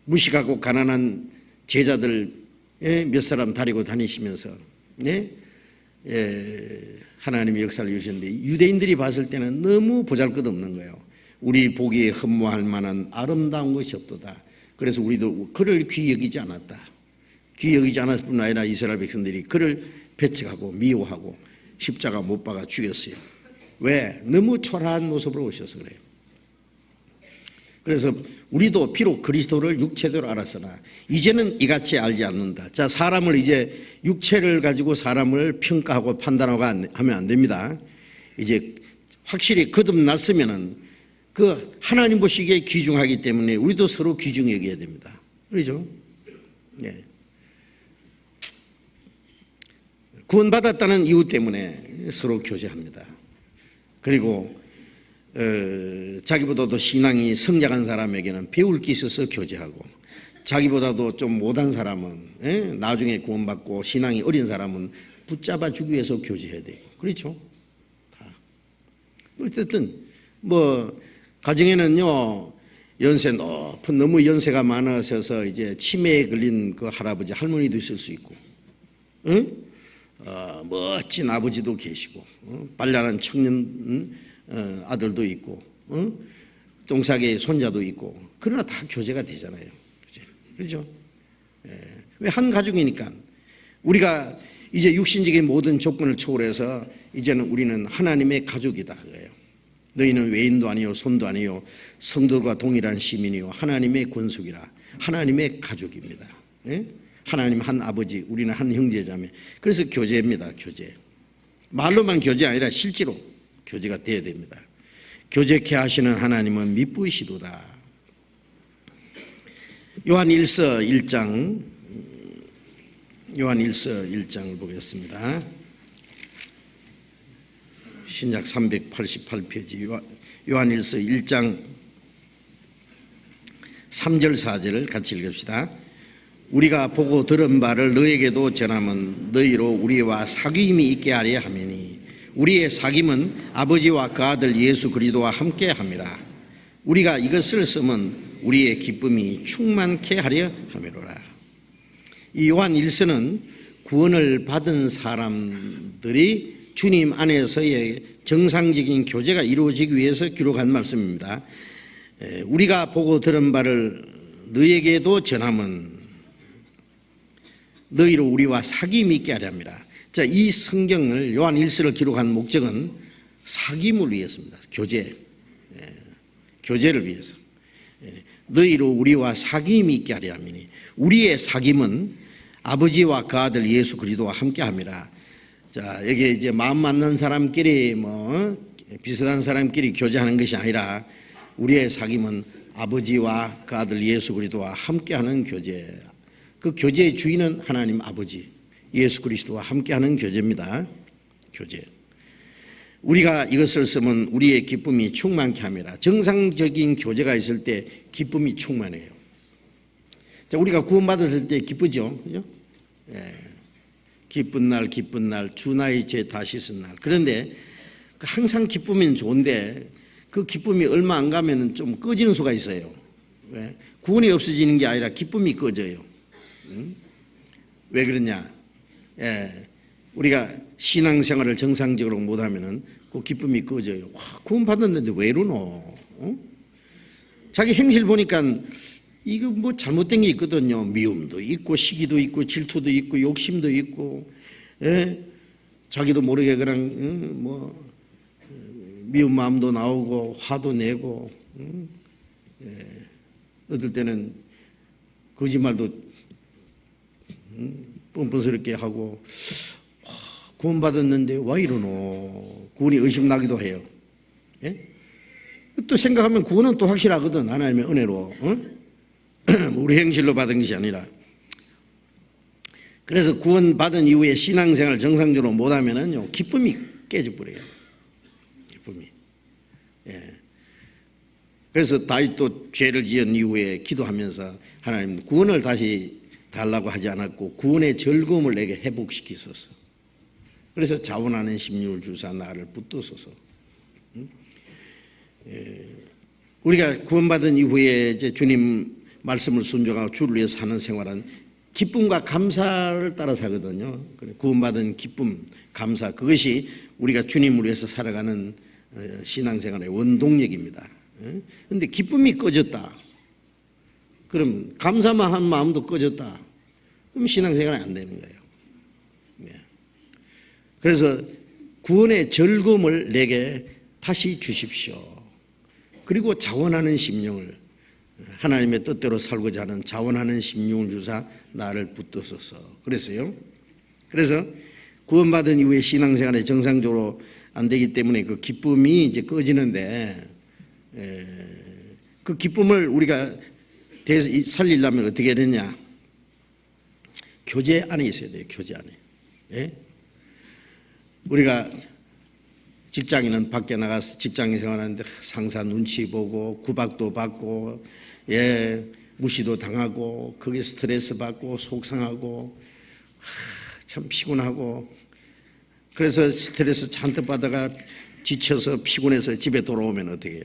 무식하고 가난한 제자들 몇 사람 데리고 다니시면서 하나님의 역사를 이루셨는데 유대인들이 봤을 때는 너무 보잘것없는 거예요. 우리 보기에 흠모할 만한 아름다운 것이 없도다. 그래서 우리도 그를 귀히 여기지 않았다. 귀히 여기지 않았을 뿐 아니라 이스라엘 백성들이 그를 배척하고 미워하고 십자가 못 박아 죽였어요. 왜? 너무 초라한 모습으로 오셔서 그래요. 그래서 우리도 비록 그리스도를 육체대로 알았으나 이제는 이같이 알지 않는다. 자, 사람을 이제 육체를 가지고 사람을 평가하고 판단하고 하면 안 됩니다. 이제 확실히 거듭났으면은 그 하나님 보시기에 귀중하기 때문에 우리도 서로 귀중히 여겨야 됩니다. 그렇죠? 네. 구원받았다는 이유 때문에 서로 교제합니다. 그리고 자기보다도 신앙이 성장한 사람에게는 배울 게 있어서 교제하고 자기보다도 좀 못한 사람은 나중에 구원받고 신앙이 어린 사람은 붙잡아 주기 위해서 교제해야 돼요. 그렇죠? 다. 어쨌든 뭐 가정에는요 연세 높은 너무 연세가 많으셔서 이제 치매에 걸린 그 할아버지 할머니도 있을 수 있고 멋진 아버지도 계시고 빨라난 청년 아들도 있고 똥싸개 손자도 있고 그러나 다 교제가 되잖아요. 그렇죠? 왜 한 가족이니까 우리가 이제 육신적인 모든 조건을 초월해서 이제는 우리는 하나님의 가족이다 그거예요. 너희는 외인도 아니요 손도 아니요 성도들과 동일한 시민이요 하나님의 권속이라. 하나님의 가족입니다. 하나님 한 아버지, 우리는 한 형제자매. 그래서 교제입니다. 교제. 말로만 교제 아니라 실제로 교제가 돼야 됩니다. 교제케 하시는 하나님은 미쁘시도다. 요한일서 1장을 보겠습니다. 신약 388페이지 요한일서 1장 3절 4절을 같이 읽읍시다. 우리가 보고 들은 바를 너에게도 전하면 너희로 우리와 사귐이 있게 하려 하매니 우리의 사귐은 아버지와 그 아들 예수 그리스도와 함께 함이라. 우리가 이것을 쓰면 우리의 기쁨이 충만케 하려 함이로라. 이 요한 1서는 구원을 받은 사람들이 주님 안에서의 정상적인 교제가 이루어지기 위해서 기록한 말씀입니다. 우리가 보고 들은 바를 너에게도 전하면 너희로 우리와 사귐이 있게 하려 합니다. 자, 이 성경을 요한 1서를 기록한 목적은 사귐을 위해서입니다. 교제를 위해서. 너희로 우리와 사귐이 있게 하려 하미니 우리의 사귐은 아버지와 그 아들 예수 그리스도와 함께 함이라. 자, 여기 이제 마음 맞는 사람끼리 비슷한 사람끼리 교제하는 것이 아니라 우리의 사귐은 아버지와 그 아들 예수 그리스도와 함께하는 교제. 그 교제의 주인은 하나님 아버지 예수 그리스도와 함께하는 교제입니다. 교제. 우리가 이것을 쓰면 우리의 기쁨이 충만케 함이라. 정상적인 교제가 있을 때 기쁨이 충만해요. 자, 우리가 구원받았을 때 기쁘죠, 그죠? 기쁜 날, 주 나의 죄 다 씻은 날. 그런데 항상 기쁘면 좋은데 그 기쁨이 얼마 안 가면 좀 꺼지는 수가 있어요. 왜? 구원이 없어지는 게 아니라 기쁨이 꺼져요. 왜 그러냐? 우리가 신앙생활을 정상적으로 못하면은 그 기쁨이 꺼져요. 와, 구원 받았는데 왜 이러노? 자기 행실 보니까 이거 뭐 잘못된 게 있거든요. 미움도 있고 시기도 있고 질투도 있고 욕심도 있고, 자기도 모르게 그냥 미운 마음도 나오고 화도 내고, 어떨 때는 거짓말도 뻔뻔스럽게 하고 구원받았는데 왜 이러노? 구원이 의심나기도 해요. 예? 또 생각하면 구원은 또 확실하거든. 하나님의 은혜로. 우리 행실로 받은 것이 아니라. 그래서 구원받은 이후에 신앙생활 정상적으로 못하면은요, 기쁨이 깨져버려요. 기쁨이. 예. 그래서 다윗도 죄를 지은 이후에 기도하면서 하나님 구원을 다시 달라고 하지 않았고 구원의 즐거움을 내게 회복시키소서. 그래서 자원하는 심령을 주사 나를 붙드소서. 우리가 구원받은 이후에 이제 주님 말씀을 순종하고 주를 위해 사는 생활은 기쁨과 감사를 따라 사거든요. 구원받은 기쁨, 감사, 그것이 우리가 주님을 위해서 살아가는 신앙생활의 원동력입니다. 그런데 기쁨이 꺼졌다. 그럼 감사만 한 마음도 꺼졌다. 그럼 신앙생활이 안 되는 거예요. 그래서 구원의 즐거움을 내게 다시 주십시오. 그리고 자원하는 심령을, 하나님의 뜻대로 살고자 하는 자원하는 심령을 주사 나를 붙드소서. 그랬어요. 그래서 구원받은 이후에 신앙생활이 정상적으로 안 되기 때문에 그 기쁨이 이제 꺼지는데, 그 기쁨을 우리가 살리려면 어떻게 해야 되냐? 교제 안에 있어야 돼요. 교제 안에. 예? 우리가 직장인은 밖에 나가서 직장인 생활하는데 상사 눈치 보고 구박도 받고, 예, 무시도 당하고, 거기에 스트레스 받고 속상하고, 참 피곤하고, 그래서 스트레스 잔뜩 받다가 지쳐서 피곤해서 집에 돌아오면 어떻게 해요?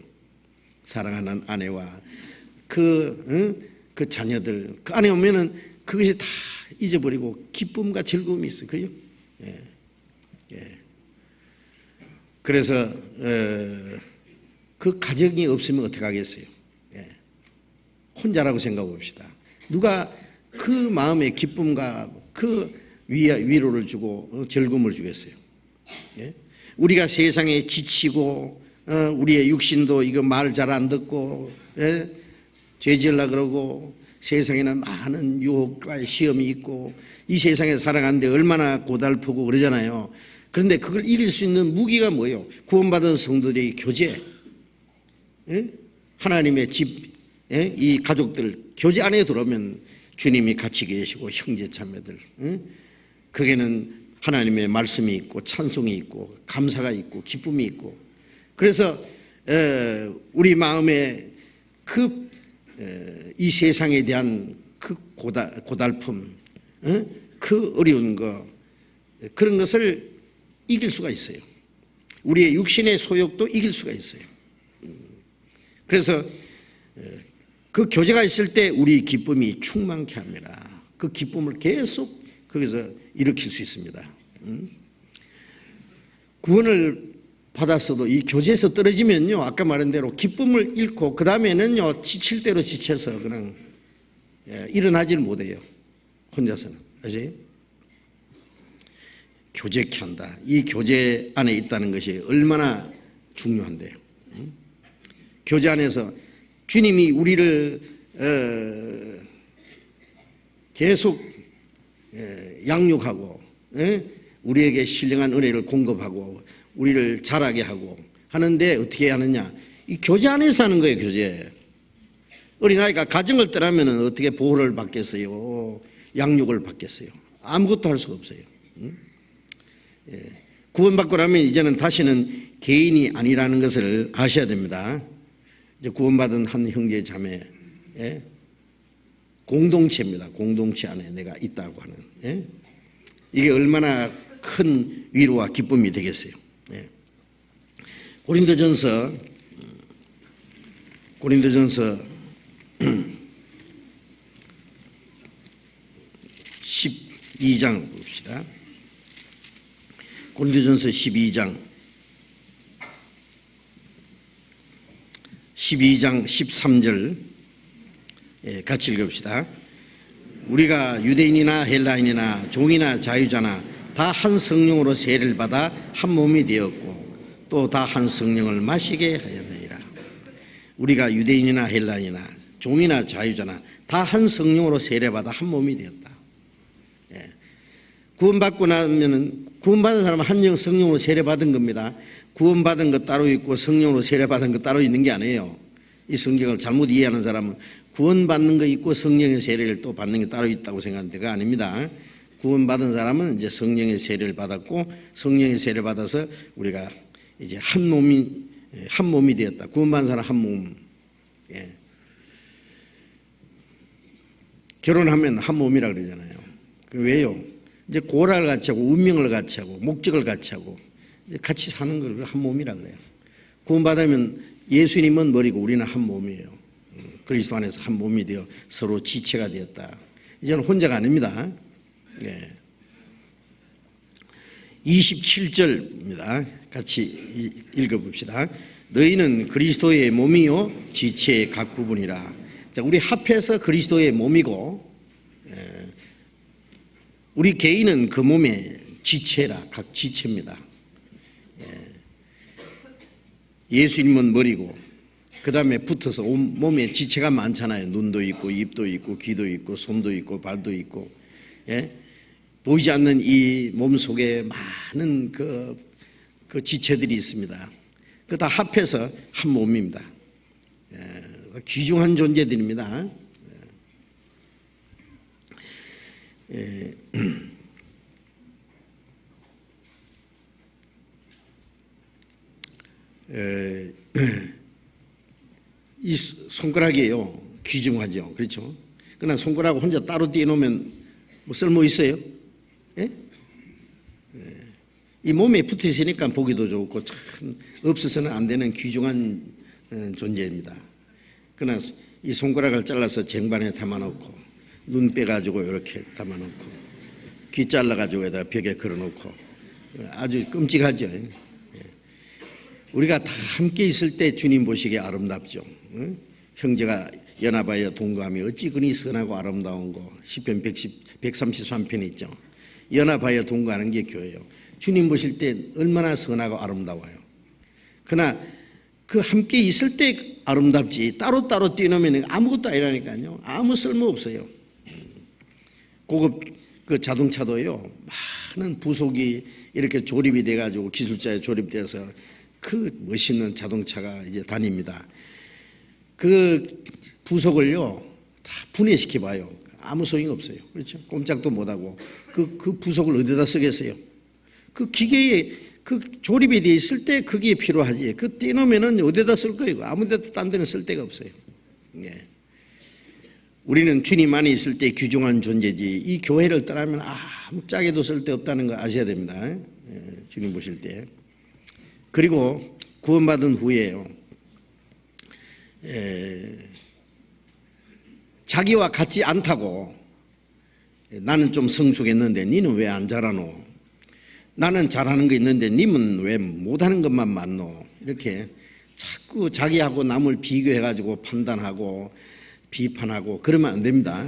사랑하는 아내와 그 자녀들, 그 안에 오면은 그것이 다 잊어버리고 기쁨과 즐거움이 있어요. 그래요? 예. 예. 그래서 그 가정이 없으면 어떻게 하겠어요? 예. 혼자라고 생각해 봅시다. 누가 그 마음의 기쁨과 그 위로를 주고 즐거움을 주겠어요? 예? 우리가 세상에 지치고 우리의 육신도 이거 말 잘 안 듣고, 예? 죄 지으려고 그러고 세상에는 많은 유혹과 시험이 있고 이 세상에 살아가는데 얼마나 고달프고 그러잖아요. 그런데 그걸 이길 수 있는 무기가 뭐예요? 구원받은 성도들의 교제, 예? 하나님의 집, 예? 이 가족들 교제 안에 들어오면 주님이 같이 계시고 형제 자매들, 예? 거기에는 하나님의 말씀이 있고 찬송이 있고 감사가 있고 기쁨이 있고, 그래서 우리 마음에 이 세상에 대한 그 고달픔, 그 어려운 거, 그런 것을 이길 수가 있어요. 우리의 육신의 소욕도 이길 수가 있어요. 그래서 그 교제가 있을 때 우리 기쁨이 충만케 합니다. 그 기쁨을 계속 거기서 일으킬 수 있습니다. 구원을 받았어도 이 교제에서 떨어지면요, 아까 말한 대로 기쁨을 잃고 그 다음에는요 지칠 대로 지쳐서 그냥 일어나지를 못해요. 혼자서는. 아세요? 교제케 한다. 이 교제 안에 있다는 것이 얼마나 중요한데요. 교제 안에서 주님이 우리를 계속 양육하고 우리에게 신령한 은혜를 공급하고 우리를 자라게 하고 하는데 어떻게 하느냐? 이 교제 안에서 하는 거예요. 교제. 어린아이가 가정을 떠나면 어떻게 보호를 받겠어요? 양육을 받겠어요? 아무것도 할 수가 없어요. 구원받고 나면 이제는 다시는 개인이 아니라는 것을 아셔야 됩니다. 이제 구원받은 한 형제 자매, 공동체입니다. 공동체 안에 내가 있다고 하는, 이게 얼마나 큰 위로와 기쁨이 되겠어요. 고린도전서 12장 봅시다. 고린도전서 12장 13절 같이 읽읍시다. 우리가 유대인이나 헬라인이나 종이나 자유자나 다 한 성령으로 세례를 받아 한 몸이 되었고 또 다 한 성령을 마시게 하였느니라. 우리가 유대인이나 헬라인이나 종이나 자유자나 다 한 성령으로 세례받아 한 몸이 되었다. 예. 구원받고 나면은 구원받은 사람은 한 성령으로 세례받은 겁니다. 구원받은 것 따로 있고 성령으로 세례받은 것 따로 있는 게 아니에요. 이 성경을 잘못 이해하는 사람은 구원받는 거 있고 성령의 세례를 또 받는 게 따로 있다고 생각하는데 그거 아닙니다. 구원받은 사람은 이제 성령의 세례를 받았고 성령의 세례를 받아서 우리가 이제 한 몸이 되었다. 구원받은 사람 한 몸. 예. 결혼하면 한 몸이라 그러잖아요. 왜요? 이제 고락을 같이 하고 운명을 같이 하고 목적을 같이 하고 이제 같이 사는 걸 한 몸이라 그래요. 구원받으면 예수님은 머리고 우리는 한 몸이에요. 그리스도 안에서 한 몸이 되어 서로 지체가 되었다. 이제는 혼자가 아닙니다. 예. 27절입니다. 같이 읽어봅시다. 너희는 그리스도의 몸이요 지체의 각 부분이라. 자, 우리 합해서 그리스도의 몸이고 우리 개인은 그 몸의 지체라. 각 지체입니다. 예수님은 머리고 그 다음에 붙어서 온 몸에 지체가 많잖아요. 눈도 있고 입도 있고 귀도 있고 손도 있고 발도 있고 예? 보이지 않는 이 몸 속에 많은 그 지체들이 있습니다. 그 다 합해서 한 몸입니다. 예, 귀중한 존재들입니다. 예. 이 손가락이에요. 귀중하죠. 그렇죠? 그러나 손가락 혼자 따로 떼놓으면 뭐 쓸모 있어요? 예? 이 몸에 붙어 있으니까 보기도 좋고 참 없어서는 안 되는 귀중한 존재입니다. 그러나 이 손가락을 잘라서 쟁반에 담아놓고 눈 빼가지고 이렇게 담아놓고 귀 잘라가지고 여기다 벽에 걸어놓고 아주 끔찍하죠. 우리가 다 함께 있을 때 주님 보시기에 아름답죠. 형제가 연합하여 동거하며 어찌 그리 선하고 아름다운 거. 시편 133편 있죠. 연합하여 동거하는 게 교회예요. 주님 보실 때 얼마나 선하고 아름다워요. 그러나 그 함께 있을 때 아름답지 따로따로 뛰어놓으면 아무것도 아니라니까요. 아무 쓸모 없어요. 고급 그 자동차도요. 많은 부속이 이렇게 조립이 돼가지고 기술자에 조립돼서 그 멋있는 자동차가 이제 다닙니다. 그 부속을요 다 분해시켜 봐요. 아무 소용이 없어요. 그렇죠? 꼼짝도 못하고 그 부속을 어디다 쓰겠어요? 그 기계에 그 조립이 돼 있을 때 그게 필요하지. 그 떼놓으면은 어디다 쓸 거예요? 아무데도 딴 데는 쓸 데가 없어요. 예. 우리는 주님 안에 있을 때 귀중한 존재지. 이 교회를 떠나면 아무 짝에도 쓸 데 없다는 거 아셔야 됩니다. 예. 주님 보실 때. 그리고 구원받은 후에요. 자기와 같지 않다고 나는 좀 성숙했는데 니는 왜 안 자라노? 나는 잘하는 거 있는데 님은 왜 못하는 것만 많노? 이렇게 자꾸 자기하고 남을 비교해가지고 판단하고 비판하고 그러면 안 됩니다.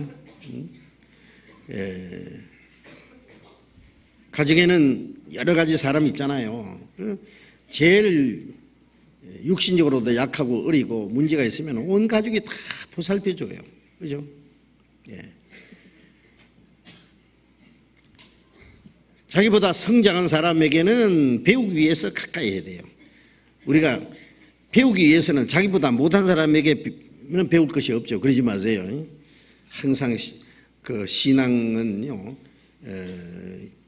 가정에는 여러 가지 사람이 있잖아요. 제일 육신적으로도 약하고 어리고 문제가 있으면 온 가족이 다 보살펴줘요. 그죠? 예. 자기보다 성장한 사람에게는 배우기 위해서 가까이 해야 돼요. 우리가 배우기 위해서는 자기보다 못한 사람에게는 배울 것이 없죠. 그러지 마세요. 항상 그 신앙은요,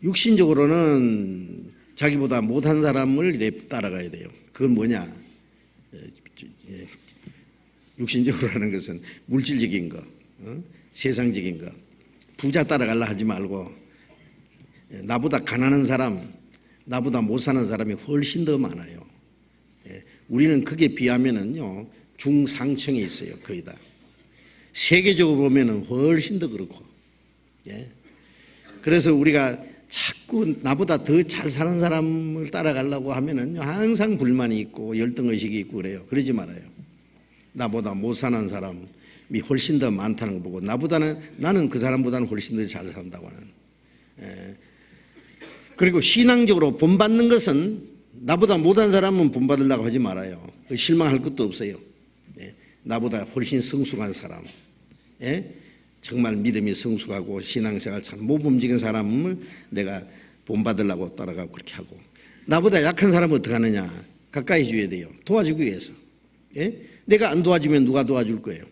육신적으로는 자기보다 못한 사람을 따라가야 돼요. 그건 뭐냐? 육신적으로 하는 것은 물질적인 거, 세상적인 거. 부자 따라가려 하지 말고 나보다 가난한 사람, 나보다 못 사는 사람이 훨씬 더 많아요. 우리는 그게 비하면은요 중상층에 있어요. 거의 다. 세계적으로 보면은 훨씬 더 그렇고. 그래서 우리가 자꾸 나보다 더 잘 사는 사람을 따라가려고 하면은 항상 불만이 있고 열등의식이 있고 그래요. 그러지 말아요. 나보다 못 사는 사람이 훨씬 더 많다는 거 보고 나는 그 사람보다는 훨씬 더 잘 산다고 하는. 그리고 신앙적으로 본받는 것은 나보다 못한 사람은 본받으려고 하지 말아요. 실망할 것도 없어요. 나보다 훨씬 성숙한 사람, 예? 정말 믿음이 성숙하고 신앙생활 참 모범적인 사람을 내가 본받으려고 따라가고 그렇게 하고, 나보다 약한 사람은 어떻게 하느냐? 가까이 줘야 돼요. 도와주기 위해서. 예? 내가 안 도와주면 누가 도와줄 거예요?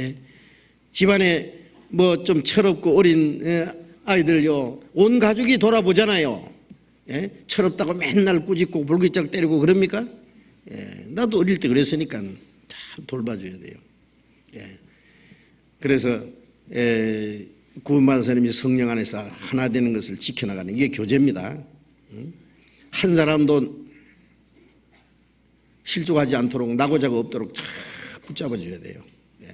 예? 집안에 뭐 좀 철없고 어린 아이들요, 온 가족이 돌아보잖아요. 예? 철없다고 맨날 꾸짖고 불기짝 때리고 그럽니까? 예. 나도 어릴 때 그랬으니까 참 돌봐줘야 돼요. 예. 그래서 구원받은 사람이 성령 안에서 하나 되는 것을 지켜나가는 이게 교제입니다. 한 사람도 실족하지 않도록, 나고자가 없도록 잘 붙잡아줘야 돼요. 예.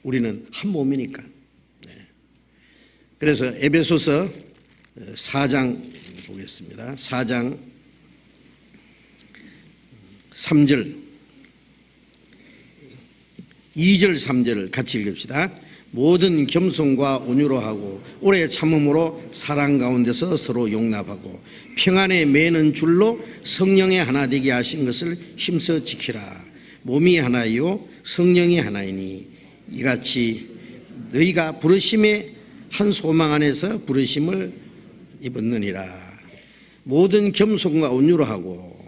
우리는 한 몸이니까. 예. 그래서 에베소서 4장 보겠습니다. 4장 3절, 2절 3절을 같이 읽읍시다. 모든 겸손과 온유로 하고 오래 참음으로 사랑 가운데서 서로 용납하고 평안에 매는 줄로 성령의 하나 되게 하신 것을 힘써 지키라. 몸이 하나요 성령이 하나이니 이같이 너희가 부르심의 한 소망 안에서 부르심을 입었느니라. 모든 겸손과 온유로 하고,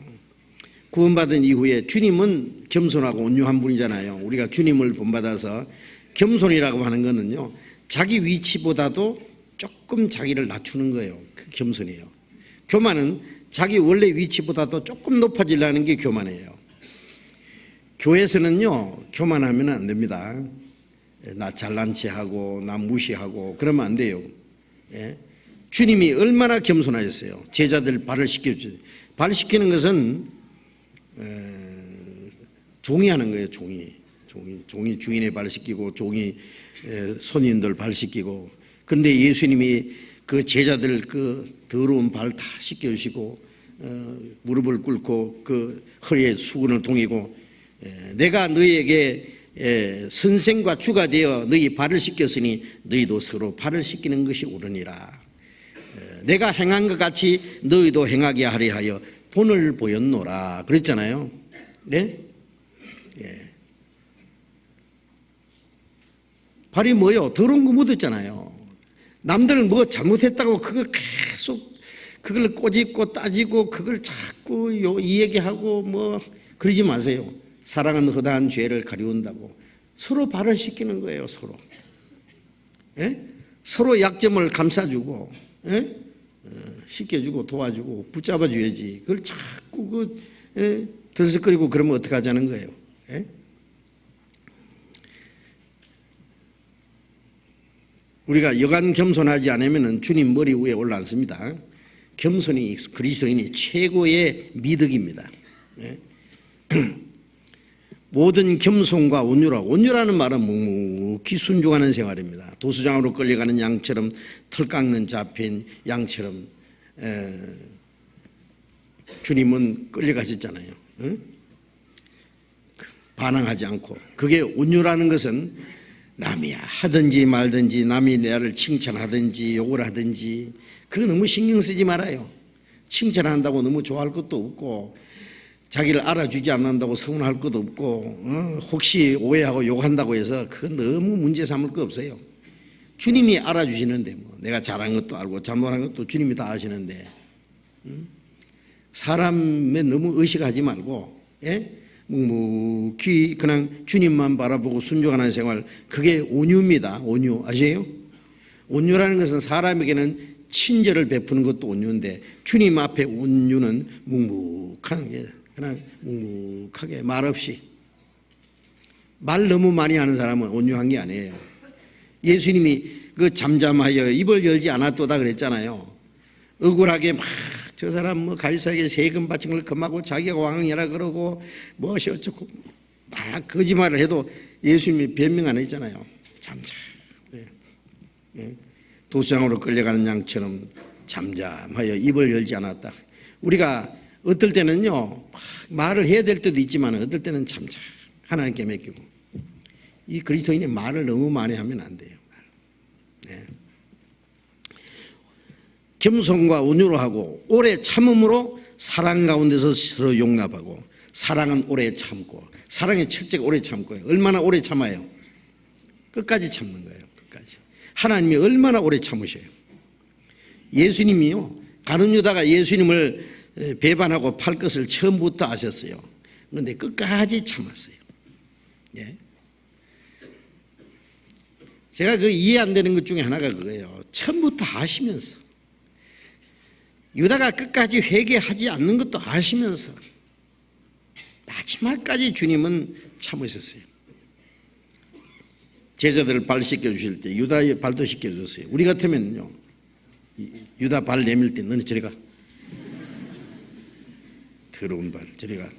구원받은 이후에 주님은 겸손하고 온유한 분이잖아요. 우리가 주님을 본받아서 겸손이라고 하는 거는요, 자기 위치보다도 조금 자기를 낮추는 거예요. 그 겸손이에요. 교만은 자기 원래 위치보다도 조금 높아지려는 게 교만이에요. 교회에서는요, 교만하면 안 됩니다. 나 잘난 체하고 나 무시하고 그러면 안 돼요. 예? 주님이 얼마나 겸손하셨어요. 제자들 발을 씻겨주죠. 발 씻기는 것은 종이 하는 거예요. 종이 주인의 발 씻기고 종이 손님들 발 씻기고. 그런데 예수님이 그 제자들 그 더러운 발 다 씻겨주시고 무릎을 꿇고 그 허리에 수건을 동이고, 내가 너희에게 선생과 주가 되어 너희 발을 씻겼으니 너희도 서로 발을 씻기는 것이 옳으니라. 내가 행한 것 같이 너희도 행하게 하려 하여 본을 보였노라 그랬잖아요. 네? 예. 발이 뭐요? 더러운 거 묻었잖아요. 남들 뭐 잘못했다고 그걸 계속 그걸 꼬집고 따지고 그걸 자꾸 이 얘기하고 뭐 그러지 마세요. 사랑은 허다한 죄를 가리운다고 서로 발을 씻기는 거예요. 서로. 예? 서로 약점을 감싸주고, 예? 씻겨주고 도와주고 붙잡아줘야지. 그걸 자꾸 들썩거리고 그러면 어떻게 하자는 거예요? 예? 우리가 여간 겸손하지 않으면 주님 머리 위에 올라앉습니다. 겸손이 그리스도인이 최고의 미덕입니다. 예? 모든 겸손과 온유라는 말은 묵묵히 순종하는 생활입니다. 도수장으로 끌려가는 양처럼, 털 깎는 잡힌 양처럼 주님은 끌려가셨잖아요. 응? 반항하지 않고. 그게 온유라는 것은 남이 하든지 말든지, 남이 나를 칭찬하든지 욕을 하든지 그거 너무 신경 쓰지 말아요. 칭찬한다고 너무 좋아할 것도 없고, 자기를 알아주지 않는다고 서운할 것도 없고, 혹시 오해하고 욕한다고 해서 그건 너무 문제 삼을 거 없어요. 주님이 알아주시는데, 뭐 내가 잘한 것도 알고 잘못한 것도 주님이 다 아시는데, 사람에 너무 의식하지 말고, 예? 묵묵히 그냥 주님만 바라보고 순종하는 생활, 그게 온유입니다. 온유 아세요? 온유라는 것은 사람에게는 친절을 베푸는 것도 온유인데, 주님 앞에 온유는 묵묵한 게, 그냥 묵묵하게 말없이. 말 너무 많이 하는 사람은 온유한 게 아니에요. 예수님이 그 잠잠하여 입을 열지 않았도다 그랬잖아요. 억울하게 막 저 사람 뭐 가이사에게 세금 바친 걸 금하고 자기가 왕이라 그러고 무엇이 어쩌고 막 거짓말을 해도 예수님이 변명 안 했잖아요. 잠잠. 예. 도수장으로 끌려가는 양처럼 잠잠하여 입을 열지 않았다. 우리가 어떨 때는요, 말을 해야 될 때도 있지만 어떨 때는 잠잠 하나님께 맡기고. 이 그리스도인이 말을 너무 많이 하면 안 돼요. 네. 겸손과 온유로 하고 오래 참음으로 사랑 가운데서 서로 용납하고 사랑은 오래 참고, 사랑의 첫째가 오래 참고요. 얼마나 오래 참아요? 끝까지 참는 거예요. 끝까지. 하나님이 얼마나 오래 참으셔요. 예수님이요, 가룟 유다가 예수님을 배반하고 팔 것을 처음부터 아셨어요. 그런데 끝까지 참았어요. 예. 제가 그 이해 안 되는 것 중에 하나가 그거예요. 처음부터 아시면서, 유다가 끝까지 회개하지 않는 것도 아시면서 마지막까지 주님은 참으셨어요. 제자들을 발 씻겨주실 때 유다의 발도 씻겨줬어요. 우리 같으면요, 유다 발 내밀 때 너는 저리 가, 더러운 발 저리 가.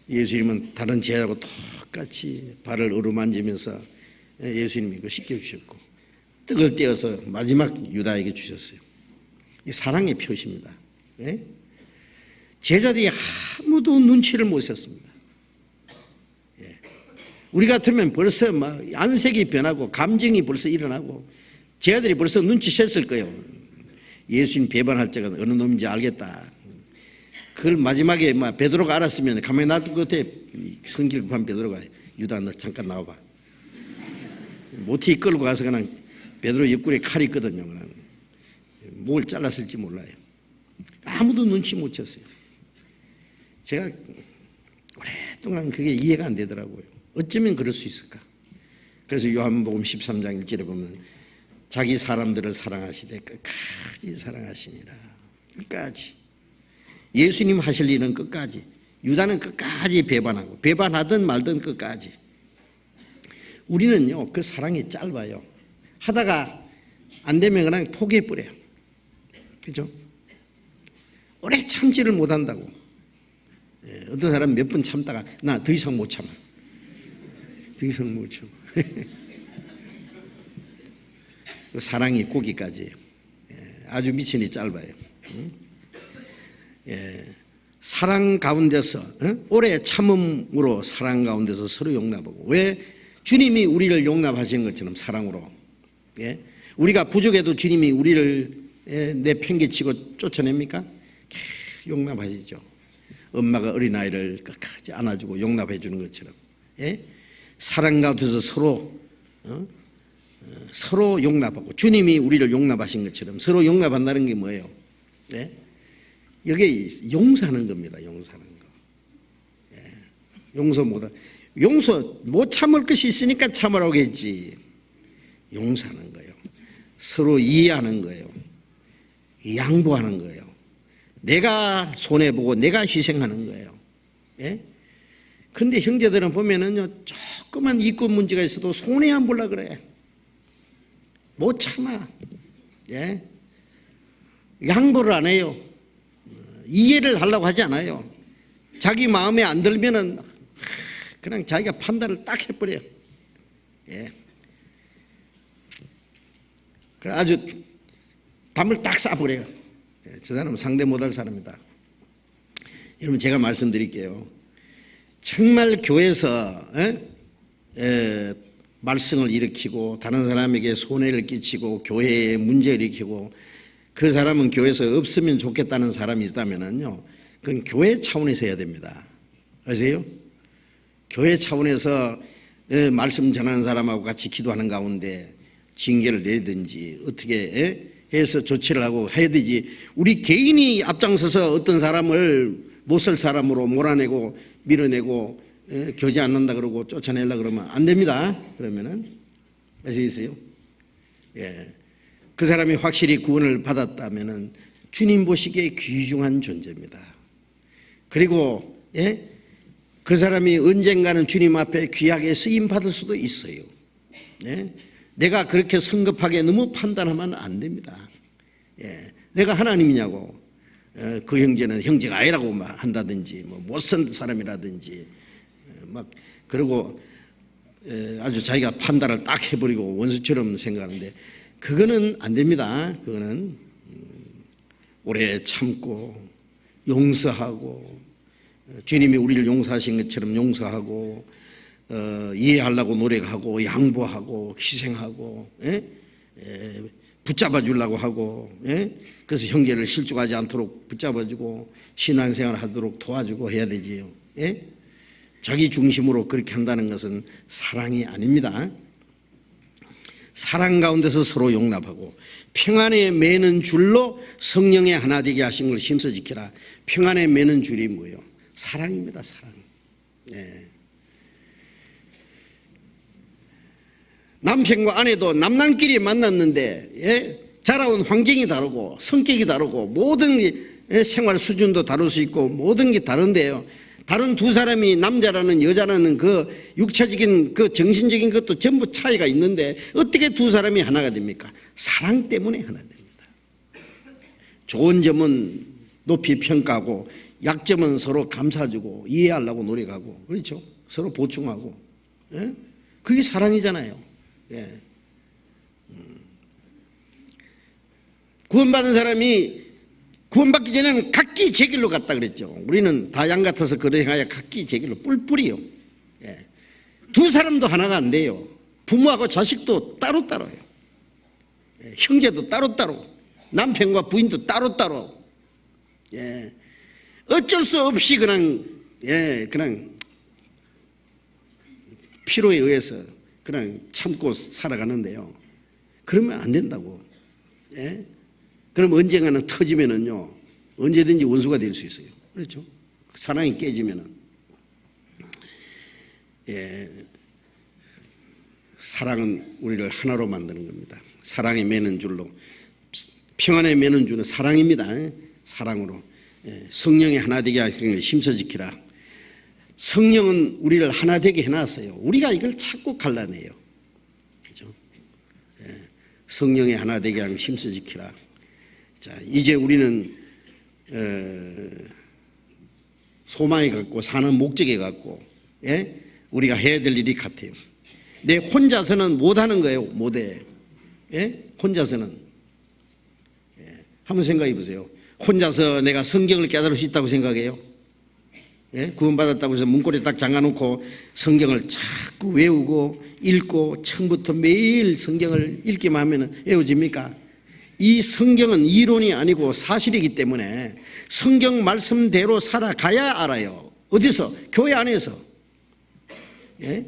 예수님은 다른 제자하고 똑같이 발을 어루만지면서 예수님이 그거 씻겨주셨고, 떡을 떼어서 마지막 유다에게 주셨어요. 이 사랑의 표시입니다. 예? 제자들이 아무도 눈치를 못 챘습니다. 예. 우리 같으면 벌써 막 안색이 변하고 감정이 벌써 일어나고 제자들이 벌써 눈치챘을 거예요. 예수님 배반할 자가 어느 놈인지 알겠다. 그걸 마지막에 막 베드로가 알았으면 가만히 놔둘 것 같아. 성질 급한 베드로가, 유다 너 잠깐 나와봐. 모티 끌고 가서 그냥 베드로 옆구리에 칼이 있거든요. 그냥 목을 잘랐을지 몰라요. 아무도 눈치 못 챘어요. 제가 오랫동안 그게 이해가 안 되더라고요. 어쩌면 그럴 수 있을까? 그래서 요한복음 13장 1절에 보면 자기 사람들을 사랑하시되 끝까지 사랑하시니라. 끝까지. 예수님 하실 일은 끝까지. 유다는 끝까지 배반하고, 배반하든 말든 끝까지. 우리는요, 그 사랑이 짧아요. 하다가 안 되면 그냥 포기해버려요. 그죠? 오래 참지를 못한다고. 예, 어떤 사람 몇 번 참다가 나 더 이상 못 참아. 더 이상 못 참아. 사랑이 고기까지예요. 예, 아주 미천이 짧아요. 예, 사랑 가운데서, 오래 참음으로 사랑 가운데서 서로 용납하고, 왜? 주님이 우리를 용납하신 것처럼 사랑으로. 예? 우리가 부족해도 주님이 우리를 내팽개치고 쫓아냅니까? 용납하시죠. 엄마가 어린아이를 끝까지 안아주고 용납해 주는 것처럼. 예? 사랑 가운데서 서로 용납하고, 주님이 우리를 용납하신 것처럼 서로 용납한다는 게 뭐예요? 예? 이게 용서하는 겁니다. 용서하는 거. 예. 용서 못 참을 것이 있으니까 참으라고 했지. 용서하는 거예요. 서로 이해하는 거예요. 양보하는 거예요. 내가 손해보고 내가 희생하는 거예요. 예? 근데 형제들은 보면은요, 조그만 이권 문제가 있어도 손해 안 보려 그래. 못 참아. 예? 양보를 안 해요. 이해를 하려고 하지 않아요. 자기 마음에 안 들면은 그냥 자기가 판단을 딱 해버려요. 예. 아주 담을 딱 싸버려요. 예, 저 사람은 상대 못할 사람이다. 여러분, 제가 말씀드릴게요. 정말 교회에서 말썽을 일으키고 다른 사람에게 손해를 끼치고 교회에 문제를 일으키고 그 사람은 교회에서 없으면 좋겠다는 사람이 있다면요, 그건 교회 차원에서 해야 됩니다. 아세요? 교회 차원에서 말씀 전하는 사람하고 같이 기도하는 가운데 징계를 내리든지 어떻게 해서 조치를 하고 해야 되지. 우리 개인이 앞장서서 어떤 사람을 못쓸 사람으로 몰아내고 밀어내고 교제 안 난다 그러고 쫓아내려고 그러면 안 됩니다. 그러면은 아시겠어요? 예. 그 사람이 확실히 구원을 받았다면은 주님 보시기에 귀중한 존재입니다. 그리고 그 사람이 언젠가는 주님 앞에 귀하게 쓰임 받을 수도 있어요. 내가 그렇게 성급하게 너무 판단하면 안 됩니다. 내가 하나님이냐고, 그 형제는 형제가 아니라고 막 한다든지, 뭐 못쓴 사람이라든지, 막 그러고 아주 자기가 판단을 딱 해버리고 원수처럼 생각하는데 그거는 안 됩니다. 그거는 오래 참고 용서하고, 주님이 우리를 용서하신 것처럼 용서하고, 이해하려고 노력하고 양보하고 희생하고, 붙잡아 주려고 하고, 예? 그래서 형제를 실족하지 않도록 붙잡아주고 신앙생활 하도록 도와주고 해야 되지요. 예? 자기 중심으로 그렇게 한다는 것은 사랑이 아닙니다. 사랑 가운데서 서로 용납하고 평안에 매는 줄로 성령의 하나 되게 하신 걸 힘써 지키라. 평안에 매는 줄이 뭐예요? 사랑입니다. 사랑. 예. 남편과 아내도 남남끼리 만났는데, 예? 자라온 환경이 다르고 성격이 다르고 모든 게 생활 수준도 다를 수 있고 모든 게 다른데요. 다른 두 사람이 남자라는 여자라는 그 육체적인 그 정신적인 것도 전부 차이가 있는데 어떻게 두 사람이 하나가 됩니까? 사랑 때문에 하나 됩니다. 좋은 점은 높이 평가하고 약점은 서로 감싸주고 이해하려고 노력하고, 그렇죠? 서로 보충하고, 예? 그게 사랑이잖아요. 예. 구원받은 사람이 구원받기 전에는 각기 제 길로 갔다 그랬죠. 우리는 다 양 같아서 그래 행하여 각기 제 길로 뿔뿔이요. 예. 두 사람도 하나가 안 돼요. 부모하고 자식도 따로따로예요. 예. 형제도 따로따로, 남편과 부인도 따로따로. 예. 어쩔 수 없이 그냥 필요에 의해서 그냥 참고 살아가는데요. 그러면 안 된다고. 예? 그럼 언젠가는 터지면은요, 언제든지 원수가 될 수 있어요. 그렇죠? 사랑이 깨지면은. 예. 사랑은 우리를 하나로 만드는 겁니다. 사랑에 매는 줄로, 평안에 매는 줄은 사랑입니다. 사랑으로. 예. 성령이 하나 되게 하시는 걸 힘써 지키라. 성령은 우리를 하나 되게 해놨어요. 우리가 이걸 자꾸 갈라내요. 그렇죠? 예. 성령이 하나 되게 하는 걸 힘써 지키라. 자, 이제 우리는 소망이 갖고 사는 목적이 갖고, 예? 우리가 해야 될 일이 같아요. 내 혼자서는 못하는 거예요. 못해. 예? 혼자서는. 예. 한번 생각해 보세요. 혼자서 내가 성경을 깨달을 수 있다고 생각해요? 예? 구원받았다고 해서 문고리에 딱 잠가놓고 성경을 자꾸 외우고 읽고 처음부터 매일 성경을 읽기만 하면 외워집니까? 이 성경은 이론이 아니고 사실이기 때문에 성경 말씀대로 살아가야 알아요. 어디서? 교회 안에서. 예?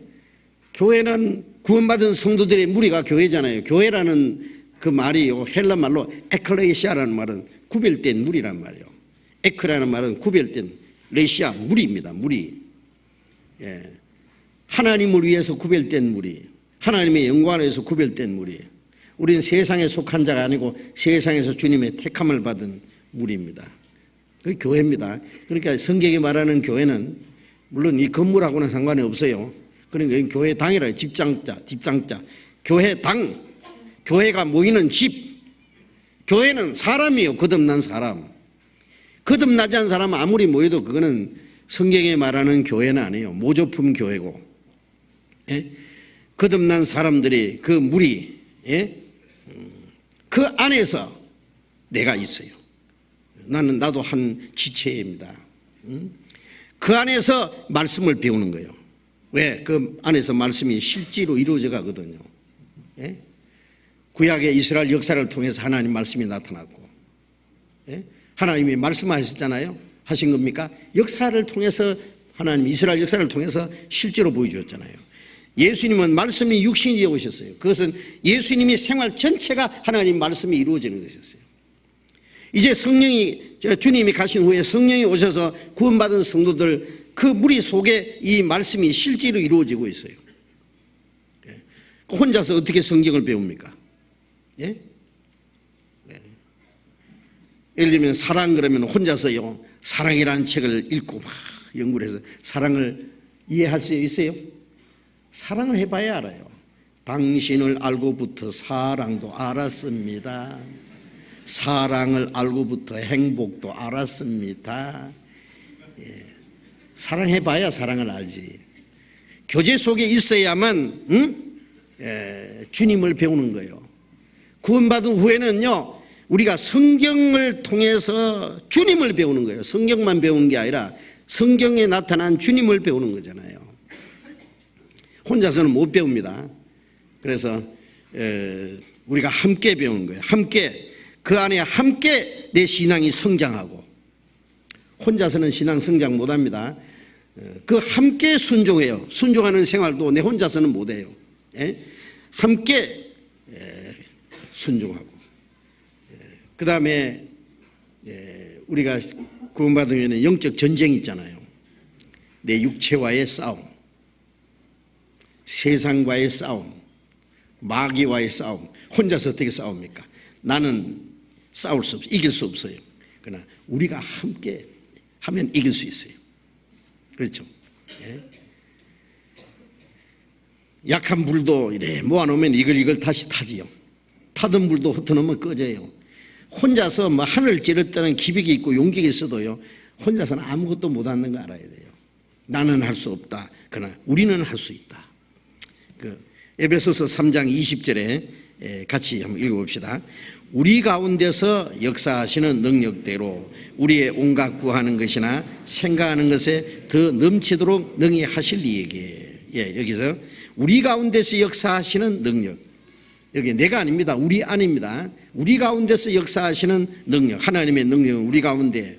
교회는 구원받은 성도들의 무리가 교회잖아요. 교회라는 그 말이요, 헬라 말로 에클레시아라는 말은 구별된 무리란 말이에요. 에크라는 말은 구별된, 레시아 무리입니다. 무리. 예. 하나님을 위해서 구별된 무리, 하나님의 영광을 위해서 구별된 무리. 우리는 세상에 속한 자가 아니고 세상에서 주님의 택함을 받은 무리입니다. 그게 교회입니다. 그러니까 성경이 말하는 교회는 물론 이 건물하고는 상관이 없어요. 그러니까 교회당이라요. 집장자. 교회당. 교회가 모이는 집. 교회는 사람이요. 거듭난 사람. 거듭나지 않은 사람은 아무리 모여도 그거는 성경에 말하는 교회는 아니에요. 모조품 교회고. 예? 거듭난 사람들이 그 무리, 예? 그 안에서 내가 있어요. 나도 한 지체입니다. 그 안에서 말씀을 배우는 거예요. 왜? 그 안에서 말씀이 실제로 이루어져 가거든요. 예? 구약의 이스라엘 역사를 통해서 하나님 말씀이 나타났고, 예? 하나님이 말씀하셨잖아요. 하신 겁니까? 역사를 통해서 하나님 이스라엘 역사를 통해서 실제로 보여주었잖아요. 예수님은 말씀이 육신이 되어 오셨어요. 그것은 예수님이 생활 전체가 하나님 말씀이 이루어지는 것이었어요. 이제 성령이, 주님이 가신 후에 성령이 오셔서 구원받은 성도들 그 무리 속에 이 말씀이 실제로 이루어지고 있어요. 혼자서 어떻게 성경을 배웁니까? 예? 예를 들면 사랑 그러면 혼자서요, 사랑이라는 책을 읽고 막 연구를 해서 사랑을 이해할 수 있어요? 사랑을 해봐야 알아요. 당신을 알고부터 사랑도 알았습니다. 사랑을 알고부터 행복도 알았습니다. 예. 사랑해봐야 사랑을 알지. 교제 속에 있어야만 주님을 배우는 거예요. 구원받은 후에는요, 우리가 성경을 통해서 주님을 배우는 거예요. 성경만 배우는 게 아니라 성경에 나타난 주님을 배우는 거잖아요. 혼자서는 못 배웁니다. 그래서 우리가 함께 배우는 거예요. 함께, 그 안에 함께 내 신앙이 성장하고, 혼자서는 신앙 성장 못합니다. 그 함께 순종해요. 순종하는 생활도 내 혼자서는 못해요. 함께 순종하고, 그 다음에 우리가 구원받은 후에는 영적 전쟁이 있잖아요. 내 육체와의 싸움, 세상과의 싸움, 마귀와의 싸움. 혼자서 어떻게 싸웁니까? 나는 싸울 수 없어요. 이길 수 없어요. 그러나 우리가 함께 하면 이길 수 있어요. 그렇죠? 약한 불도 이래 모아놓으면 이걸 다시 타지요. 타던 불도 흩어놓으면 꺼져요. 혼자서 뭐 하늘을 찌르다는 기백이 있고 용기가 있어도요, 혼자서는 아무것도 못하는 거 알아야 돼요. 나는 할 수 없다. 그러나 우리는 할 수 있다. 에베소서 3장 20절에 같이 한번 읽어봅시다. 우리 가운데서 역사하시는 능력대로 우리의 온갖 구하는 것이나 생각하는 것에 더 넘치도록 능히 하실 이에게. 여기서 우리 가운데서 역사하시는 능력, 여기 내가 아닙니다. 우리 안입니다. 우리 가운데서 역사하시는 능력, 하나님의 능력은 우리 가운데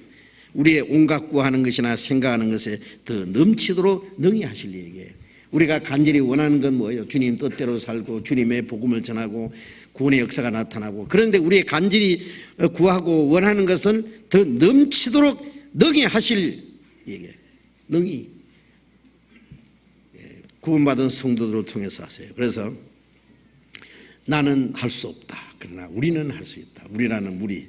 우리의 온갖 구하는 것이나 생각하는 것에 더 넘치도록 능히 하실 이에게. 우리가 간절히 원하는 건 뭐예요? 주님 뜻대로 살고 주님의 복음을 전하고 구원의 역사가 나타나고, 그런데 우리의 간절히 구하고 원하는 것은 더 넘치도록 능히 하실 이에게. 능히 구원받은 성도들을 통해서 하세요. 그래서 나는 할 수 없다. 그러나 우리는 할 수 있다. 우리라는 무리,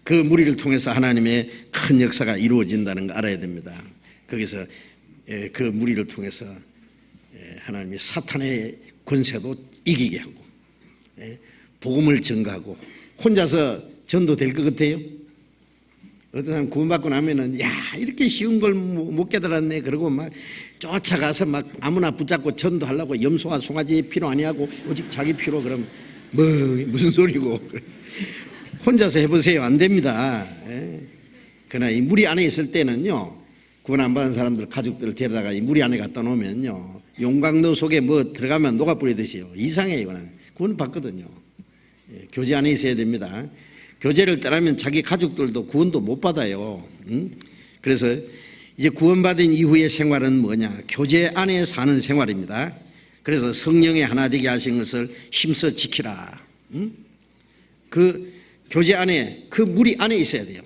그 무리를 통해서 하나님의 큰 역사가 이루어진다는 거 알아야 됩니다. 거기서 그 무리를 통해서 하나님이 사탄의 권세도 이기게 하고, 복음을 전가하고. 혼자서 전도될 것 같아요? 어떤 사람 구원받고 나면은 야, 이렇게 쉬운 걸 못 깨달았네 그러고 막 쫓아가서 막 아무나 붙잡고 전도하려고 염소와 송아지 필요 아니하고 오직 자기 필요. 그럼 뭐 무슨 소리고. 혼자서 해보세요. 안 됩니다. 그러나 이 무리 안에 있을 때는요, 구원 안 받은 사람들 가족들을 데려다가 이 무리 안에 갖다 놓으면요, 용광로 속에 뭐 들어가면 녹아버리듯이요. 이상해요. 이거는 구원 받거든요. 교제 안에 있어야 됩니다. 교제를 떠나면 자기 가족들도 구원도 못 받아요. 그래서 이제 구원받은 이후의 생활은 뭐냐? 교제 안에 사는 생활입니다. 그래서 성령의 하나 되게 하신 것을 힘써 지키라. 그 교제 안에, 그 무리 안에 있어야 돼요.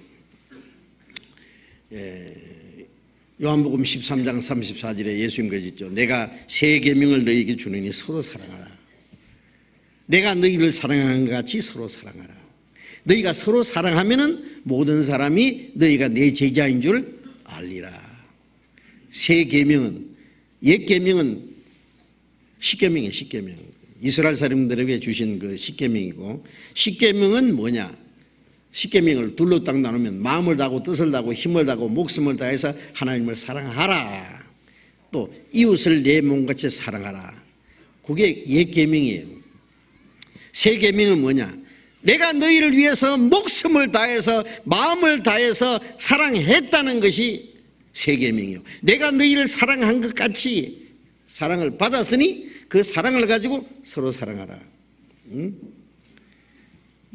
요한복음 13장 34절에 예수님 그러셨죠. 내가 새 계명을 너희에게 주느니 서로 사랑하라. 내가 너희를 사랑하는 것 같이 서로 사랑하라. 너희가 서로 사랑하면은 모든 사람이 너희가 내 제자인 줄 알리라. 새 계명은, 옛 계명은 십계명이에요. 십계명. 이스라엘 사람들에게 주신 그 십계명이고, 십계명은 뭐냐? 십계명을 둘로 딱 나누면 마음을 다하고 뜻을 다하고 힘을 다하고 목숨을 다해서 하나님을 사랑하라. 또 이웃을 내 몸같이 사랑하라. 그게 옛 계명이에요. 새 계명은 뭐냐? 내가 너희를 위해서 목숨을 다해서 마음을 다해서 사랑했다는 것이 새 계명이요. 내가 너희를 사랑한 것 같이 사랑을 받았으니 그 사랑을 가지고 서로 사랑하라.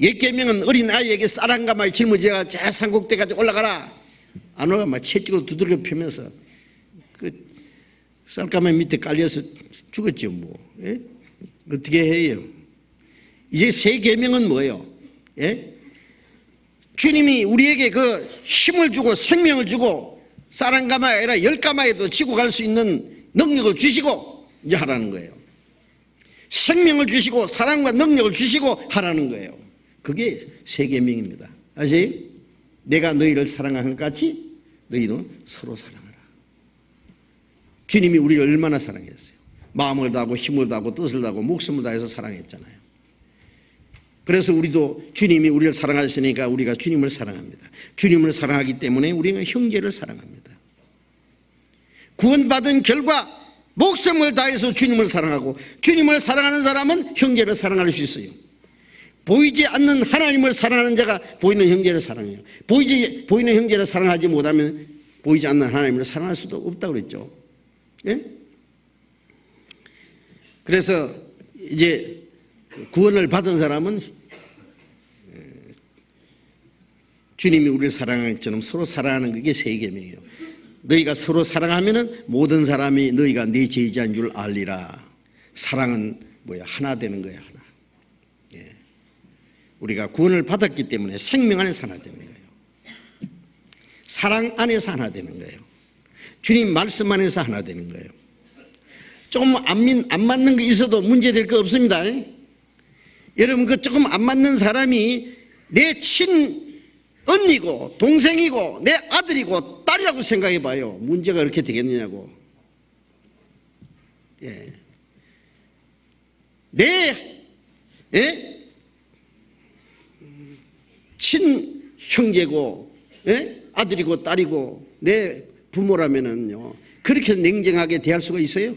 옛 계명은 어린 아이에게 쌀 한 가마에 짊어지다가 제 산꼭대기까지 올라가라. 안 올라가 막 채찍으로 두들겨 패면서 그 쌀가마 밑에 깔려서 죽었죠. 뭐 어떻게 해요? 이제 새 계명은 뭐예요? 주님이 우리에게 그 힘을 주고 생명을 주고 쌀 한 가마가 아니라 10가마에도 지고 갈 수 있는 능력을 주시고 이제 하라는 거예요. 생명을 주시고 사랑과 능력을 주시고 하라는 거예요. 그게 새 계명입니다. 아세요? 내가 너희를 사랑하는 것 같이 너희도 서로 사랑하라. 주님이 우리를 얼마나 사랑했어요. 마음을 다하고 힘을 다하고 뜻을 다하고 목숨을 다해서 사랑했잖아요. 그래서 우리도 주님이 우리를 사랑하셨으니까 우리가 주님을 사랑합니다. 주님을 사랑하기 때문에 우리는 형제를 사랑합니다. 구원받은 결과 목숨을 다해서 주님을 사랑하고, 주님을 사랑하는 사람은 형제를 사랑할 수 있어요. 보이지 않는 하나님을 사랑하는 자가 보이는 형제를 사랑해요. 보이는 형제를 사랑하지 못하면 보이지 않는 하나님을 사랑할 수도 없다고 그랬죠. 예? 그래서 이제 구원을 받은 사람은 주님이 우리를 사랑한 것처럼 서로 사랑하는 그게 세 계명이에요. 너희가 서로 사랑하면은 모든 사람이 너희가 네 제자인 줄 알리라. 사랑은 뭐야? 하나 되는 거야, 하나. 예. 우리가 구원을 받았기 때문에 생명 안에서 하나 되는 거예요. 사랑 안에서 하나 되는 거예요. 주님 말씀 안에서 하나 되는 거예요. 조금 안 맞는 게 있어도 문제될 거 없습니다. 여러분, 그 조금 안 맞는 사람이 내 친언니고 동생이고 내 아들이고 딸이라고 생각해 봐요. 문제가 그렇게 되겠느냐고. 예. 내 친형제고 아들이고 딸이고 내 부모라면은요, 그렇게 냉정하게 대할 수가 있어요?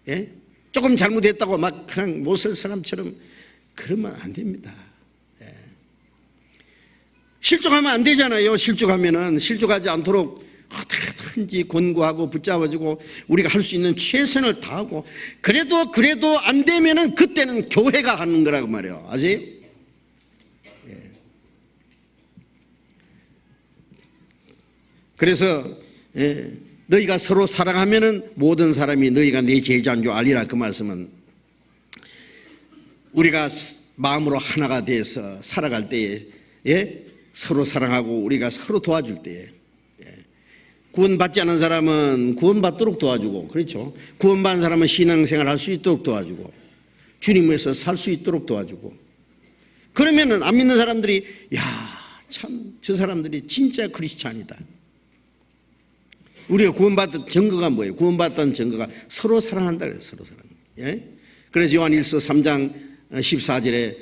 예? 조금 잘못했다고 막 그냥 못 살 사람처럼 그러면 안 됩니다. 예. 실족하면 안 되잖아요. 실족하지 않도록 어떻게든지 권고하고 붙잡아주고 우리가 할 수 있는 최선을 다하고, 그래도 안 되면은 그때는 교회가 하는 거라고 말이에요. 아세요? 예. 그래서 너희가 서로 사랑하면은 모든 사람이 너희가 내 제자인 줄 알리라. 그 말씀은 우리가 마음으로 하나가 돼서 살아갈 때에 서로 사랑하고 우리가 서로 도와줄 때에, 구원받지 않은 사람은 구원받도록 도와주고, 그렇죠? 구원받은 사람은 신앙생활 할 수 있도록 도와주고, 주님에서 살 수 있도록 도와주고, 그러면은 안 믿는 사람들이 참 저 사람들이 진짜 크리스찬이다. 우리가 구원받은 증거가 뭐예요? 구원받았다는 증거가 서로 사랑한다 그래요. 서로 사랑. 예? 그래서 요한일서 3장 14절에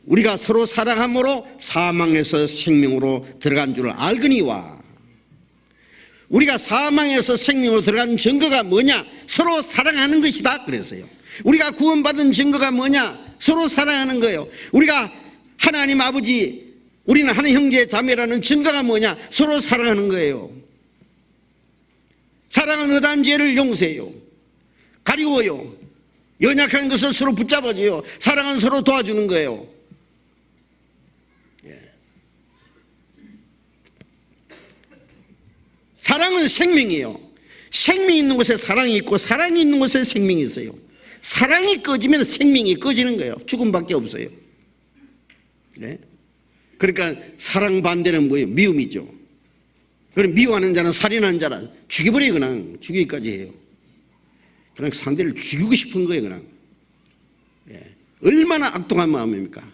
우리가 서로 사랑함으로 사망에서 생명으로 들어간 줄 알거니와. 우리가 사망에서 생명으로 들어간 증거가 뭐냐? 서로 사랑하는 것이다 그랬어요. 우리가 구원받은 증거가 뭐냐? 서로 사랑하는 거예요. 우리가 하나님 아버지, 우리는 한 형제 자매라는 증거가 뭐냐? 서로 사랑하는 거예요. 사랑은 허다한 죄를 용서해요. 가리워요. 연약한 것을 서로 붙잡아줘요. 사랑은 서로 도와주는 거예요. 사랑은 생명이에요. 생명이 있는 곳에 사랑이 있고 사랑이 있는 곳에 생명이 있어요. 사랑이 꺼지면 생명이 꺼지는 거예요. 죽음밖에 없어요. 네? 그러니까 사랑 반대는 뭐예요? 미움이죠. 그럼 미워하는 자는 살인하는 자라 죽여버려요. 그냥 죽이기까지 해요. 그냥 상대를 죽이고 싶은 거예요. 그냥. 얼마나 악독한 마음입니까?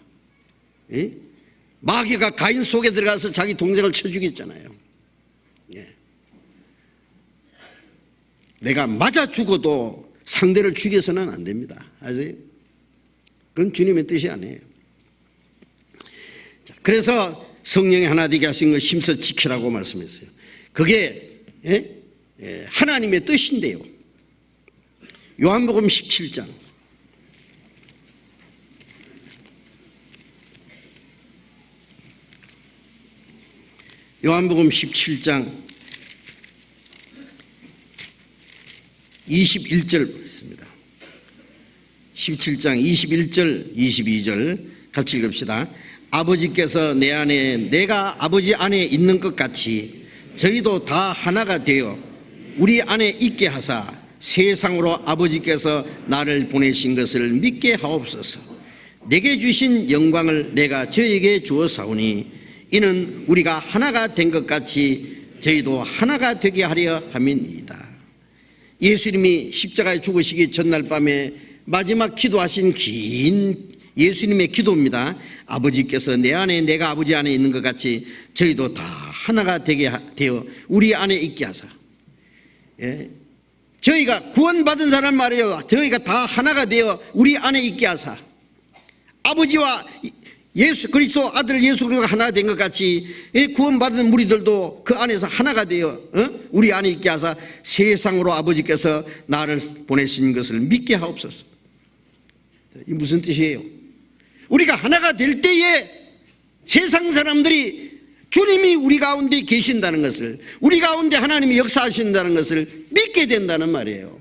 마귀가 가인 속에 들어가서 자기 동생을 쳐 죽였잖아요. 내가 맞아 죽어도 상대를 죽여서는 안 됩니다. 아세요? 그건 주님의 뜻이 아니에요. 자, 그래서 성령이 하나 되게 하신 걸 힘써 지키라고 말씀했어요. 그게 하나님의 뜻인데요. 요한복음 17장 요한복음 17장 21절 보겠습니다. 17장 21절 22절 같이 읽읍시다. 아버지께서 내 안에 내가 아버지 안에 있는 것 같이 저희도 다 하나가 되어 우리 안에 있게 하사 세상으로 아버지께서 나를 보내신 것을 믿게 하옵소서. 내게 주신 영광을 내가 저에게 주었사오니 이는 우리가 하나가 된 것 같이 저희도 하나가 되게 하려 함이니이다. 예수님이 십자가에 죽으시기 전날 밤에 마지막 기도하신 긴 예수님의 기도입니다. 아버지께서 내 안에 내가 아버지 안에 있는 것 같이 저희도 다 하나가 되게 되어 우리 안에 있게 하사. 저희가 구원받은 사람 말이에요. 저희가 다 하나가 되어 우리 안에 있게 하사. 아버지와 예수 그리스도 아들 예수 그리스도가 하나 된 것 같이 구원받은 무리들도 그 안에서 하나가 되어 우리 안에 있게 하사 세상으로 아버지께서 나를 보내신 것을 믿게 하옵소서. 이 무슨 뜻이에요? 우리가 하나가 될 때에 세상 사람들이 주님이 우리 가운데 계신다는 것을, 우리 가운데 하나님이 역사하신다는 것을 믿게 된다는 말이에요.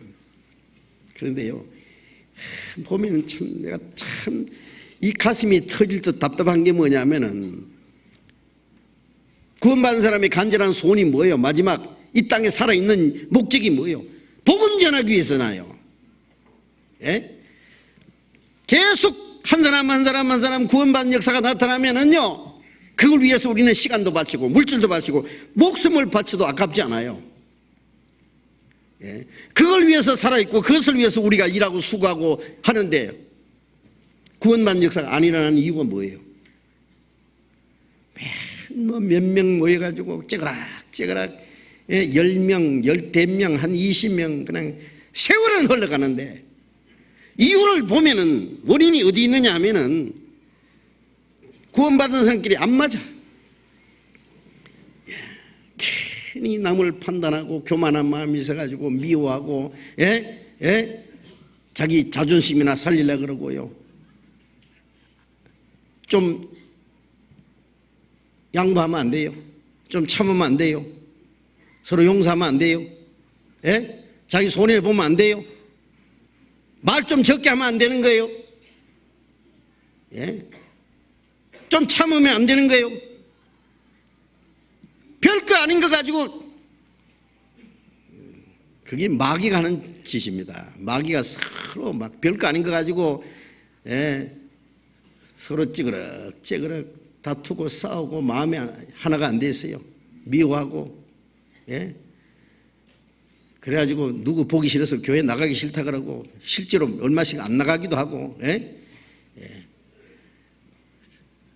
그런데요, 보면 참 내가 참 이 가슴이 터질 듯 답답한 게 뭐냐면은 구원받은 사람의 간절한 소원이 뭐예요? 마지막 이 땅에 살아있는 목적이 뭐예요? 복음 전하기 위해서나요. 예? 계속 한 사람 한 사람 한 사람 구원받는 역사가 나타나면은요, 그걸 위해서 우리는 시간도 바치고 물질도 바치고 목숨을 바쳐도 아깝지 않아요. 예? 그걸 위해서 살아있고 그것을 위해서 우리가 일하고 수고하고 하는데 구원받는 역사가 안 일어나는 이유가 뭐예요? 몇 명 모여가지고 째그락 10명, 10명, 한 20명 그냥 세월은 흘러가는데 이유를 보면은 원인이 어디 있느냐 하면은 구원받은 사람끼리 안 맞아. 괜히 남을 판단하고 교만한 마음이 있어가지고 미워하고 자기 자존심이나 살리려고 그러고요. 좀 양보하면 안 돼요. 좀 참으면 안 돼요. 서로 용서하면 안 돼요. 자기 손해보면 안 돼요. 말 좀 적게 하면 안 되는 거예요. 좀 참으면 안 되는 거예요. 별거 아닌 거 가지고 그게 마귀가 하는 짓입니다. 마귀가 서로 막 별거 아닌 거 가지고 서로 찌그럭 다투고 싸우고 마음이 하나가 안 돼 있어요. 미워하고 그래가지고 누구 보기 싫어서 교회 나가기 싫다 그러고 실제로 얼마씩 안 나가기도 하고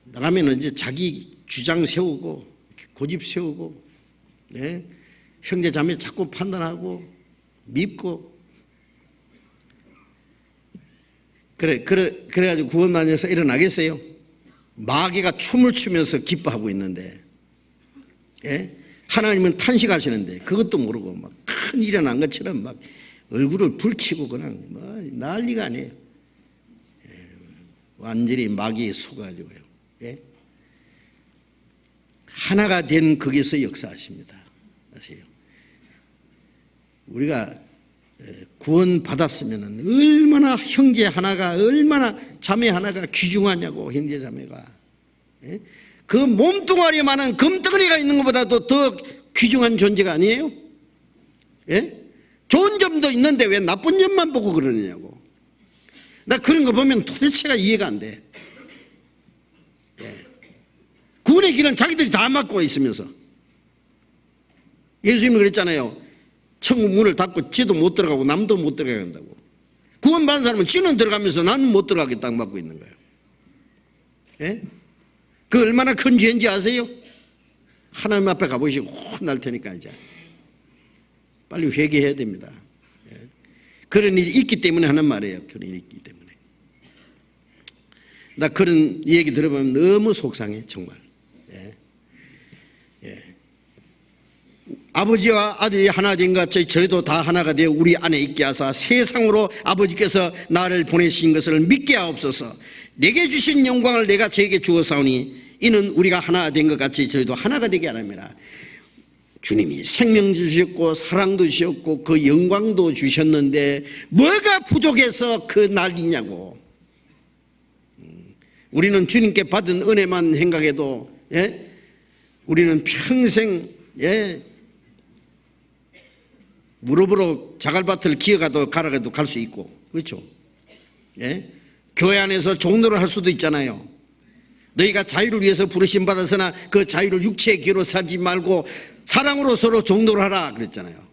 나가면 이제 자기 주장 세우고 고집 세우고 형제 자매 자꾸 판단하고 밉고 그래가지고 구원받아서 일어나겠어요? 마귀가 춤을 추면서 기뻐하고 있는데 하나님은 탄식하시는데 그것도 모르고 막 큰 일이 난 것처럼 막 얼굴을 붉히고 그냥 뭐 난리가 아니에요. 완전히 마귀에 속아가지고요. 하나가 된 거기서 역사하십니다. 아세요? 우리가 구원받았으면 얼마나 형제 하나가 얼마나 자매 하나가 귀중하냐고. 형제 자매가 그 몸뚱아리만한 금덩어리가 있는 것보다도 더 귀중한 존재가 아니에요? 좋은 점도 있는데 왜 나쁜 점만 보고 그러느냐고. 나 그런 거 보면 도대체가 이해가 안 돼. 구원의 길은 자기들이 다 막고 있으면서 예수님이 그랬잖아요. 천국 문을 닫고 지도 못 들어가고 남도 못 들어가게 한다고. 구원받은 사람은 지는 들어가면서 나는 못 들어가게 딱 막고 있는 거예요. 그 얼마나 큰 죄인지 아세요? 하나님 앞에 가보시고 혼날 테니까 이제 빨리 회개해야 됩니다. 그런 일이 있기 때문에 하는 말이에요. 그런 일이 있기 때문에. 나 그런 얘기 들어보면 너무 속상해 정말. 아버지와 아들이 하나 된 것 같이 저희도 다 하나가 되어 우리 안에 있게 하사 세상으로 아버지께서 나를 보내신 것을 믿게 하옵소서. 내게 주신 영광을 내가 저에게 주었사오니 이는 우리가 하나 된 것 같이 저희도 하나가 되게 하랍니다. 주님이 생명 주셨고 사랑도 주셨고 그 영광도 주셨는데 뭐가 부족해서 그 난리냐고. 우리는 주님께 받은 은혜만 생각해도 우리는 평생 무릎으로 자갈밭을 기어가도 가라가도 갈 수 있고 그렇죠. 교회 안에서 종로를 할 수도 있잖아요. 너희가 자유를 위해서 부르심 받았으나 그 자유를 육체의 기로 사지 말고 사랑으로 서로 종로를 하라 그랬잖아요.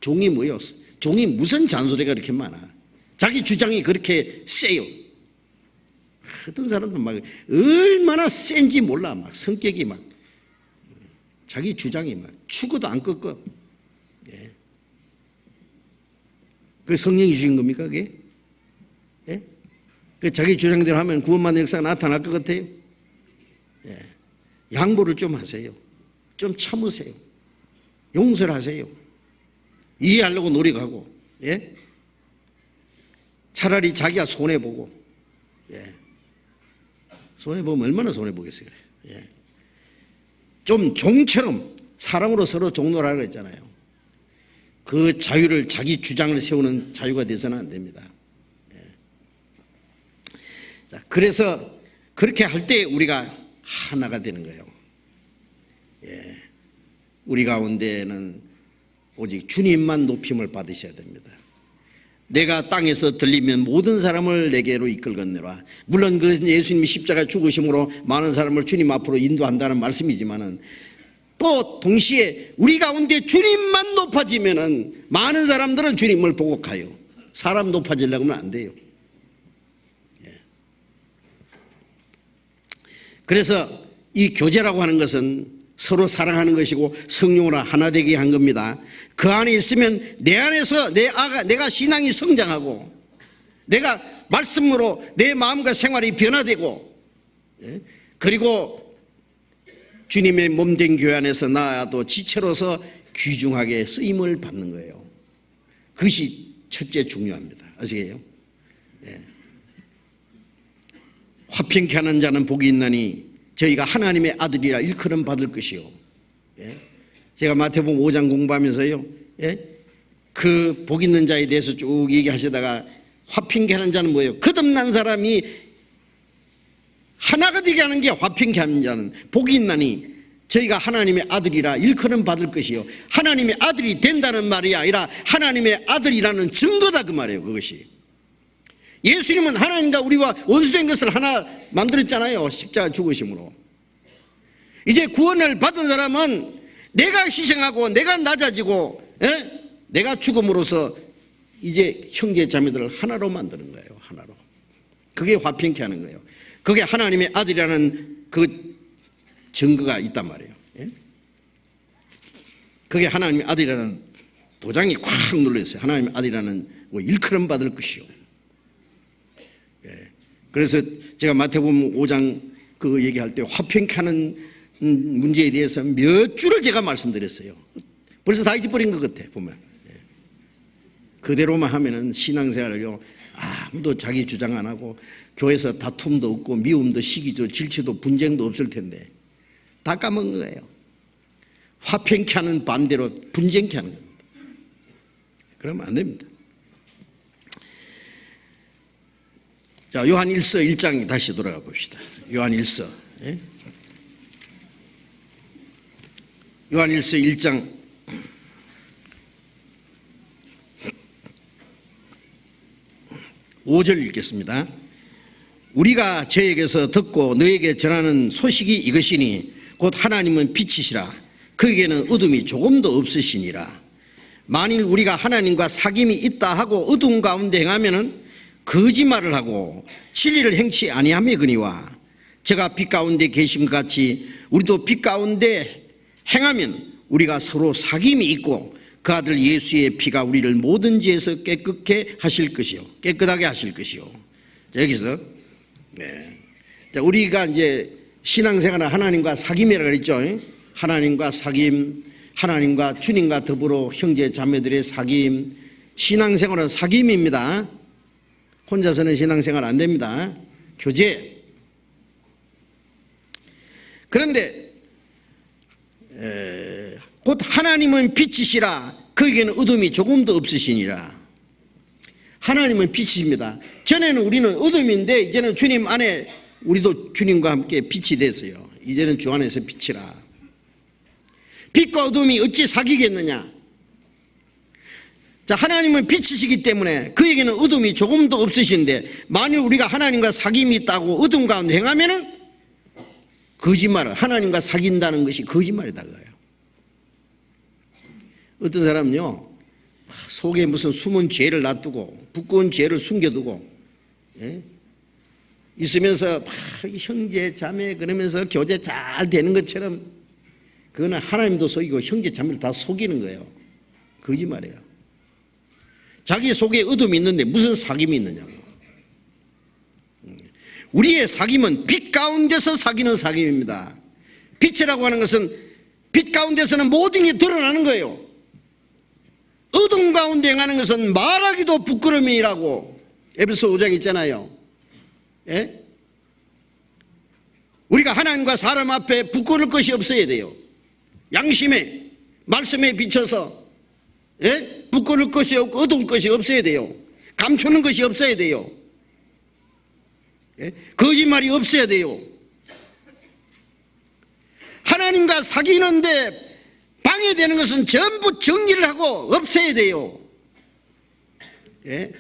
종이 뭐예요? 종이 무슨 잔소리가 그렇게 많아. 자기 주장이 그렇게 세요. 어떤 사람들 막 얼마나 센지 몰라. 막 성격이 막 자기 주장이 막 죽어도 안 꺾어. 그 성령이 주신 겁니까 그게? 그 자기 주장대로 하면 구원받는 역사가 나타날 것 같아요? 양보를 좀 하세요. 좀 참으세요. 용서를 하세요. 이해하려고 노력하고 차라리 자기가 손해보고 손해보면 얼마나 손해보겠어요. 좀 종처럼 사랑으로 서로 종로를 하라고 했잖아요. 그 자유를 자기 주장을 세우는 자유가 돼서는 안 됩니다. 자, 그래서 그렇게 할 때 우리가 하나가 되는 거예요. 예. 우리 가운데는 오직 주님만 높임을 받으셔야 됩니다. 내가 땅에서 들리면 모든 사람을 내게로 이끌거니와, 물론 그 예수님이 십자가 죽으심으로 많은 사람을 주님 앞으로 인도한다는 말씀이지만은 또 동시에 우리 가운데 주님만 높아지면은 많은 사람들은 주님을 보고 가요. 사람 높아지려고 하면 안 돼요. 예. 그래서 이 교제라고 하는 것은 서로 사랑하는 것이고 성령으로 하나 되게 한 겁니다. 그 안에 있으면 내 안에서 내가 신앙이 성장하고 내가 말씀으로 내 마음과 생활이 변화되고, 예? 그리고 주님의 몸된 교회 안에서 나도 지체로서 귀중하게 쓰임을 받는 거예요. 그것이 첫째 중요합니다. 아시겠어요? 예. 화평케 하는 자는 복이 있나니 저희가 하나님의 아들이라 일컬음 받을 것이요. 예? 제가 마태복음 5장 공부하면서요, 예? 그 복 있는 자에 대해서 쭉 얘기하시다가 화평케 하는 자는 뭐예요? 거듭난 사람이 하나가 되게 하는 게 화평케 하는 자는 복이 있나니 저희가 하나님의 아들이라 일컬음 받을 것이요. 하나님의 아들이 된다는 말이 아니라 하나님의 아들이라는 증거다, 그 말이에요. 그것이 예수님은 하나님과 우리와 원수된 것을 하나 만들었잖아요. 십자가 죽으심으로. 이제 구원을 받은 사람은 내가 희생하고 내가 낮아지고, 예? 내가 죽음으로써 이제 형제 자매들을 하나로 만드는 거예요. 하나로. 그게 화평케 하는 거예요. 그게 하나님의 아들이라는 그 증거가 있단 말이에요. 예? 그게 하나님의 아들이라는 도장이 꽉 눌러있어요. 하나님의 아들이라는 일컬음 받을 것이요. 예. 그래서 제가 마태복음 5장 그 얘기할 때 화평케 하는 문제에 대해서 몇 줄을 제가 말씀드렸어요. 벌써 다 잊어버린 것 같아 보면. 예. 그대로만 하면은 신앙생활을요 아무도 자기 주장 안 하고 교회에서 다툼도 없고 미움도 시기도 질투도 분쟁도 없을 텐데 다 까먹은 거예요. 화평케 하는 반대로 분쟁케 하는 겁니다. 그러면 안 됩니다. 자, 요한 1서 1장 다시 돌아가 봅시다. 요한 1서. 예? 요한 1서 1장 5절 읽겠습니다. 우리가 저에게서 듣고 너에게 전하는 소식이 이것이니 곧 하나님은 빛이시라. 그에게는 어둠이 조금도 없으시니라. 만일 우리가 하나님과 사귐이 있다 하고 어둠 가운데 행하면은 거짓말을 하고 진리를 행치 아니하매거니와 저가 빛 가운데 계신 것 같이 우리도 빛 가운데 행하면 우리가 서로 사귐이 있고 그 아들 예수의 피가 우리를 모든 죄에서 깨끗게 하실 것이요, 깨끗하게 하실 것이요. 자, 여기서 네. 자, 우리가 이제 신앙생활은 하나님과 사귐이라고 그랬죠. 하나님과 사귐, 하나님과 주님과 더불어 형제 자매들의 사귐. 신앙생활은 사귐입니다. 혼자서는 신앙생활 안 됩니다. 교제. 그런데 곧 하나님은 빛이시라. 그에게는 어둠이 조금도 없으시니라. 하나님은 빛이십니다. 전에는 우리는 어둠인데 이제는 주님 안에 우리도 주님과 함께 빛이 됐어요. 이제는 주 안에서 빛이라. 빛과 어둠이 어찌 사귀겠느냐. 자, 하나님은 빛이시기 때문에 그에게는 어둠이 조금도 없으신데 만일 우리가 하나님과 사귐이 있다고 어둠 가운데 행하면은 거짓말을, 하나님과 사귄다는 것이 거짓말이다 그거예요. 어떤 사람은요 속에 무슨 숨은 죄를 놔두고 부끄러운 죄를 숨겨두고, 예? 있으면서 막 형제 자매 그러면서 교제 잘 되는 것처럼 그거는 하나님도 속이고 형제 자매를 다 속이는 거예요. 거짓말이에요. 자기 속에 어둠이 있는데 무슨 사귐이 있느냐고. 우리의 사귐은 빛 가운데서 사귀는 사귐입니다. 빛이라고 하는 것은 빛 가운데서는 모든 게 드러나는 거예요. 어둠 가운데 행하는 것은 말하기도 부끄러움이라고 에베소 5장 있잖아요. 예? 우리가 하나님과 사람 앞에 부끄러울 것이 없어야 돼요. 양심에 말씀에 비춰서, 예? 부끄러울 것이 없고 어두운 것이 없어야 돼요. 감추는 것이 없어야 돼요. 거짓말이 없어야 돼요. 하나님과 사귀는데 방해되는 것은 전부 정리를 하고 없애야 돼요. 예?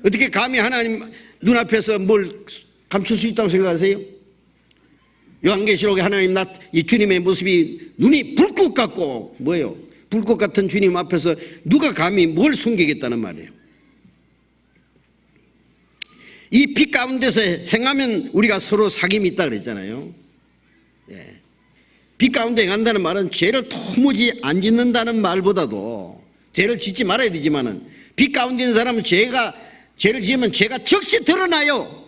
어떻게 감히 하나님 눈앞에서 뭘 감출 수 있다고 생각하세요? 요한계시록에 하나님 이 주님의 모습이 눈이 불꽃 같고 뭐예요? 불꽃 같은 주님 앞에서 누가 감히 뭘 숨기겠다는 말이에요. 이 빛 가운데서 행하면 우리가 서로 사귐이 있다 그랬잖아요. 예. 빛 가운데 행한다는 말은 죄를 도무지 안 짓는다는 말보다도 죄를 짓지 말아야 되지만은 빛 가운데 있는 사람은 죄를 지으면 죄가 즉시 드러나요.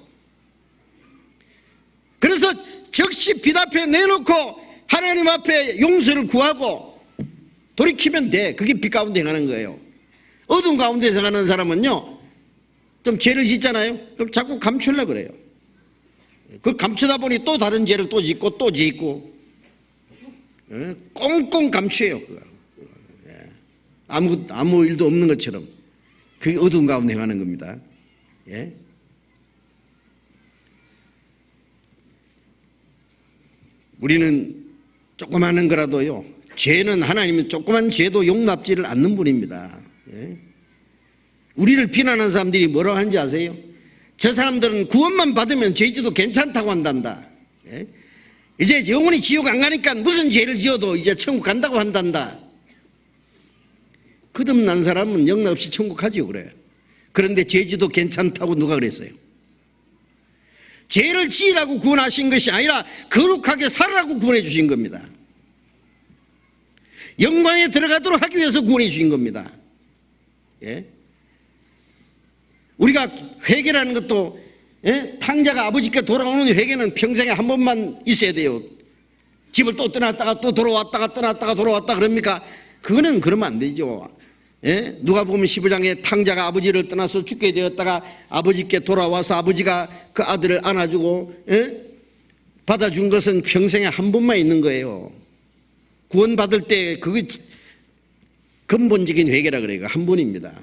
그래서 즉시 빛 앞에 내놓고 하나님 앞에 용서를 구하고 돌이키면 돼. 그게 빛 가운데 행하는 거예요. 어두운 가운데 행하는 사람은요, 좀 죄를 짓잖아요. 그럼 자꾸 감추려고 그래요. 그걸 감추다 보니 또 다른 죄를 또 짓고 또 짓고 꽁꽁 감추어요. 아무 일도 없는 것처럼. 그게 어두운 가운데 행하는 겁니다. 예? 우리는 조그마한 거라도요, 죄는 하나님은 조그만 죄도 용납지를 않는 분입니다. 예? 우리를 비난하는 사람들이 뭐라고 하는지 아세요? 저 사람들은 구원만 받으면 죄지도 괜찮다고 한단다. 예? 이제 영원히 지옥 안 가니까 무슨 죄를 지어도 이제 천국 간다고 한단다. 거듭난 사람은 영락 없이 천국 가지요, 그래요. 그런데 죄지도 괜찮다고 누가 그랬어요? 죄를 지으라고 구원하신 것이 아니라 거룩하게 살아라고 구원해 주신 겁니다. 영광에 들어가도록 하기 위해서 구원해 주신 겁니다. 예? 우리가 회개라는 것도, 예? 탕자가 아버지께 돌아오는 회개는 평생에 한 번만 있어야 돼요. 집을 또 떠났다가 또 돌아왔다가 떠났다가 돌아왔다 그럽니까? 그거는 그러면 안 되죠. 예? 누가 보면 15장에 탕자가 아버지를 떠나서 죽게 되었다가 아버지께 돌아와서 아버지가 그 아들을 안아주고, 예? 받아준 것은 평생에 한 번만 있는 거예요. 구원받을 때 그게 근본적인 회개라 그래요. 한 번입니다.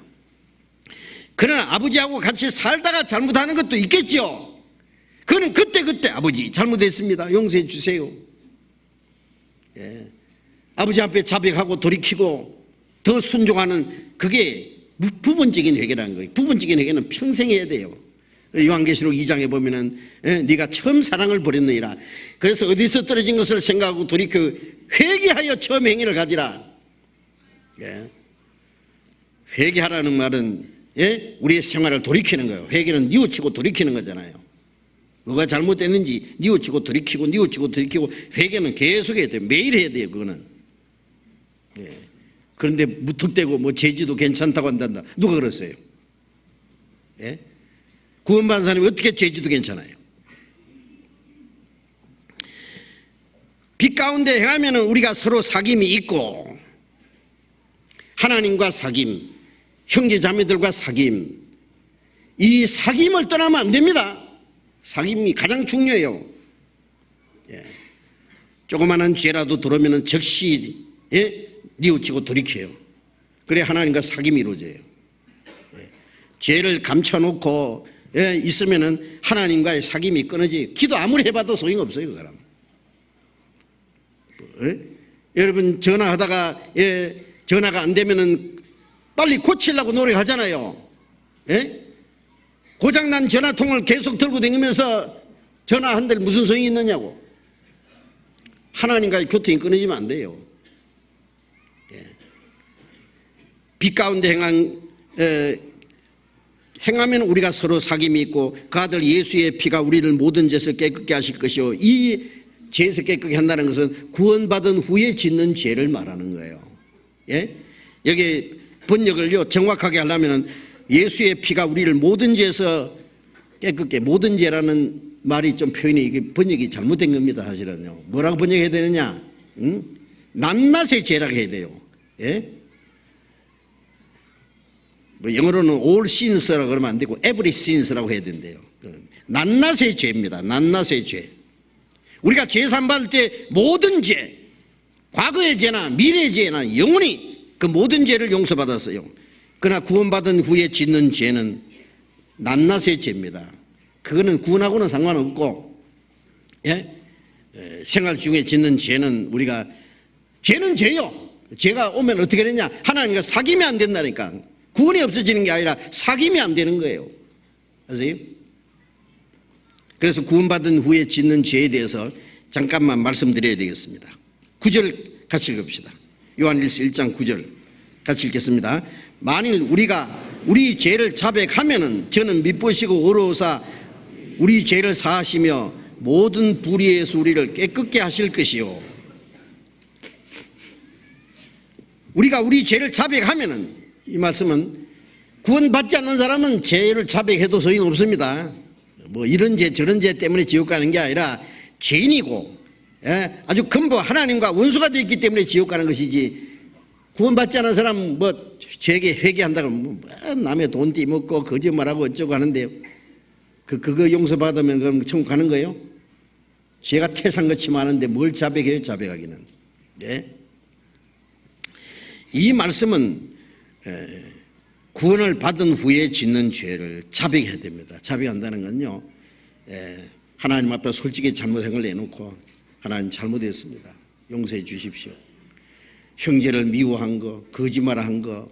그러나 아버지하고 같이 살다가 잘못하는 것도 있겠죠. 그거는 그때 아버지 잘못했습니다, 용서해 주세요. 예. 아버지 앞에 자백하고 돌이키고 더 순종하는, 그게 부분적인 회개라는 거예요. 부분적인 회개는 평생 해야 돼요. 요한계시록 2장에 보면은, 예, 네가 처음 사랑을 버렸느니라. 그래서 어디서 떨어진 것을 생각하고 돌이켜 회개하여 처음 행위를 가지라. 예. 회개하라는 말은, 예? 우리의 생활을 돌이키는 거예요. 회개는 뉘우치고 돌이키는 거잖아요. 뭐가 잘못됐는지 뉘우치고 돌이키고 뉘우치고 돌이키고, 회개는 계속 해야 돼요. 매일 해야 돼요. 그거는. 예. 그런데 무턱대고 뭐 죄지도 괜찮다고 한단다. 누가 그랬어요? 예? 구원받은 사람이 어떻게 죄지도 괜찮아요? 빛 가운데 행하면 우리가 서로 사귐이 있고, 하나님과 사귐, 형제 자매들과 사귐, 이 사귐을 떠나면 안 됩니다. 사귐이 가장 중요해요. 예. 조그마한 죄라도 들어오면 즉시, 예? 뉘우치고 돌이켜요. 그래 하나님과 사귐이 이루어져요. 예. 죄를 감춰놓고, 예, 있으면은 하나님과의 사귐이 끊어지. 기도 아무리 해봐도 소용없어요, 그 사람. 예? 여러분 전화하다가, 예, 전화가 안 되면은 빨리 고치려고 노력하잖아요. 예? 고장난 전화통을 계속 들고 다니면서 전화한들 무슨 소용이 있느냐고. 하나님과의 교통이 끊어지면 안 돼요. 예. 빛 가운데 행하면 우리가 서로 사귐이 있고 그 아들 예수의 피가 우리를 모든 죄에서 깨끗게 하실 것이요, 이 죄에서 깨끗게 한다는 것은 구원받은 후에 짓는 죄를 말하는 거예요. 예? 여기 번역을요 정확하게 하려면 예수의 피가 우리를 모든 죄에서 깨끗게, 모든 죄라는 말이 좀 표현이, 이게 번역이 잘못된 겁니다. 사실은요. 뭐라고 번역해야 되느냐? 응? 낱낱의 죄라고 해야 돼요. 예? 뭐 영어로는 all sins라고 그러면 안 되고 every sins라고 해야 된대요. 낱낱의 죄입니다. 낱낱의 죄. 우리가 죄 산받을 때 모든 죄, 과거의 죄나 미래의 죄나 영원히 그 모든 죄를 용서받았어요. 그러나 구원받은 후에 짓는 죄는 낱낱의 죄입니다. 그거는 구원하고는 상관없고, 예? 생활 중에 짓는 죄는 우리가, 죄는 죄요. 죄가 오면 어떻게 되냐? 하나님과 사귐이 안 된다니까. 구원이 없어지는 게 아니라 사귐이 안 되는 거예요. 아세요? 그래서 구원받은 후에 짓는 죄에 대해서 잠깐만 말씀드려야 되겠습니다. 9절 같이 읽읍시다. 요한일서 1장 9절 같이 읽겠습니다. 만일 우리가 우리 죄를 자백하면은 저는 미쁘시고 의로우사 우리 죄를 사하시며 모든 불의에서 우리를 깨끗게 하실 것이요. 우리가 우리 죄를 자백하면은, 이 말씀은 구원받지 않는 사람은 죄를 자백해도 소용없습니다. 뭐 이런 죄 저런 죄 때문에 지옥 가는 게 아니라 죄인이고, 예? 아주 근본 하나님과 원수가 되어 있기 때문에 지옥 가는 것이지, 구원받지 않은 사람 뭐 죄에게 회개한다고 뭐 남의 돈 띠먹고 거짓말하고 어쩌고 하는데 그거 용서받으면 그럼 천국 가는 거예요? 죄가 태산같이 많은데 뭘 자백해요? 자백하기는. 예? 이 말씀은 구원을 받은 후에 짓는 죄를 자백해야 됩니다. 자백한다는 건요, 하나님 앞에 솔직히 잘못한 걸 내놓고 하나님 잘못했습니다, 용서해 주십시오. 형제를 미워한 거, 거짓말한 거,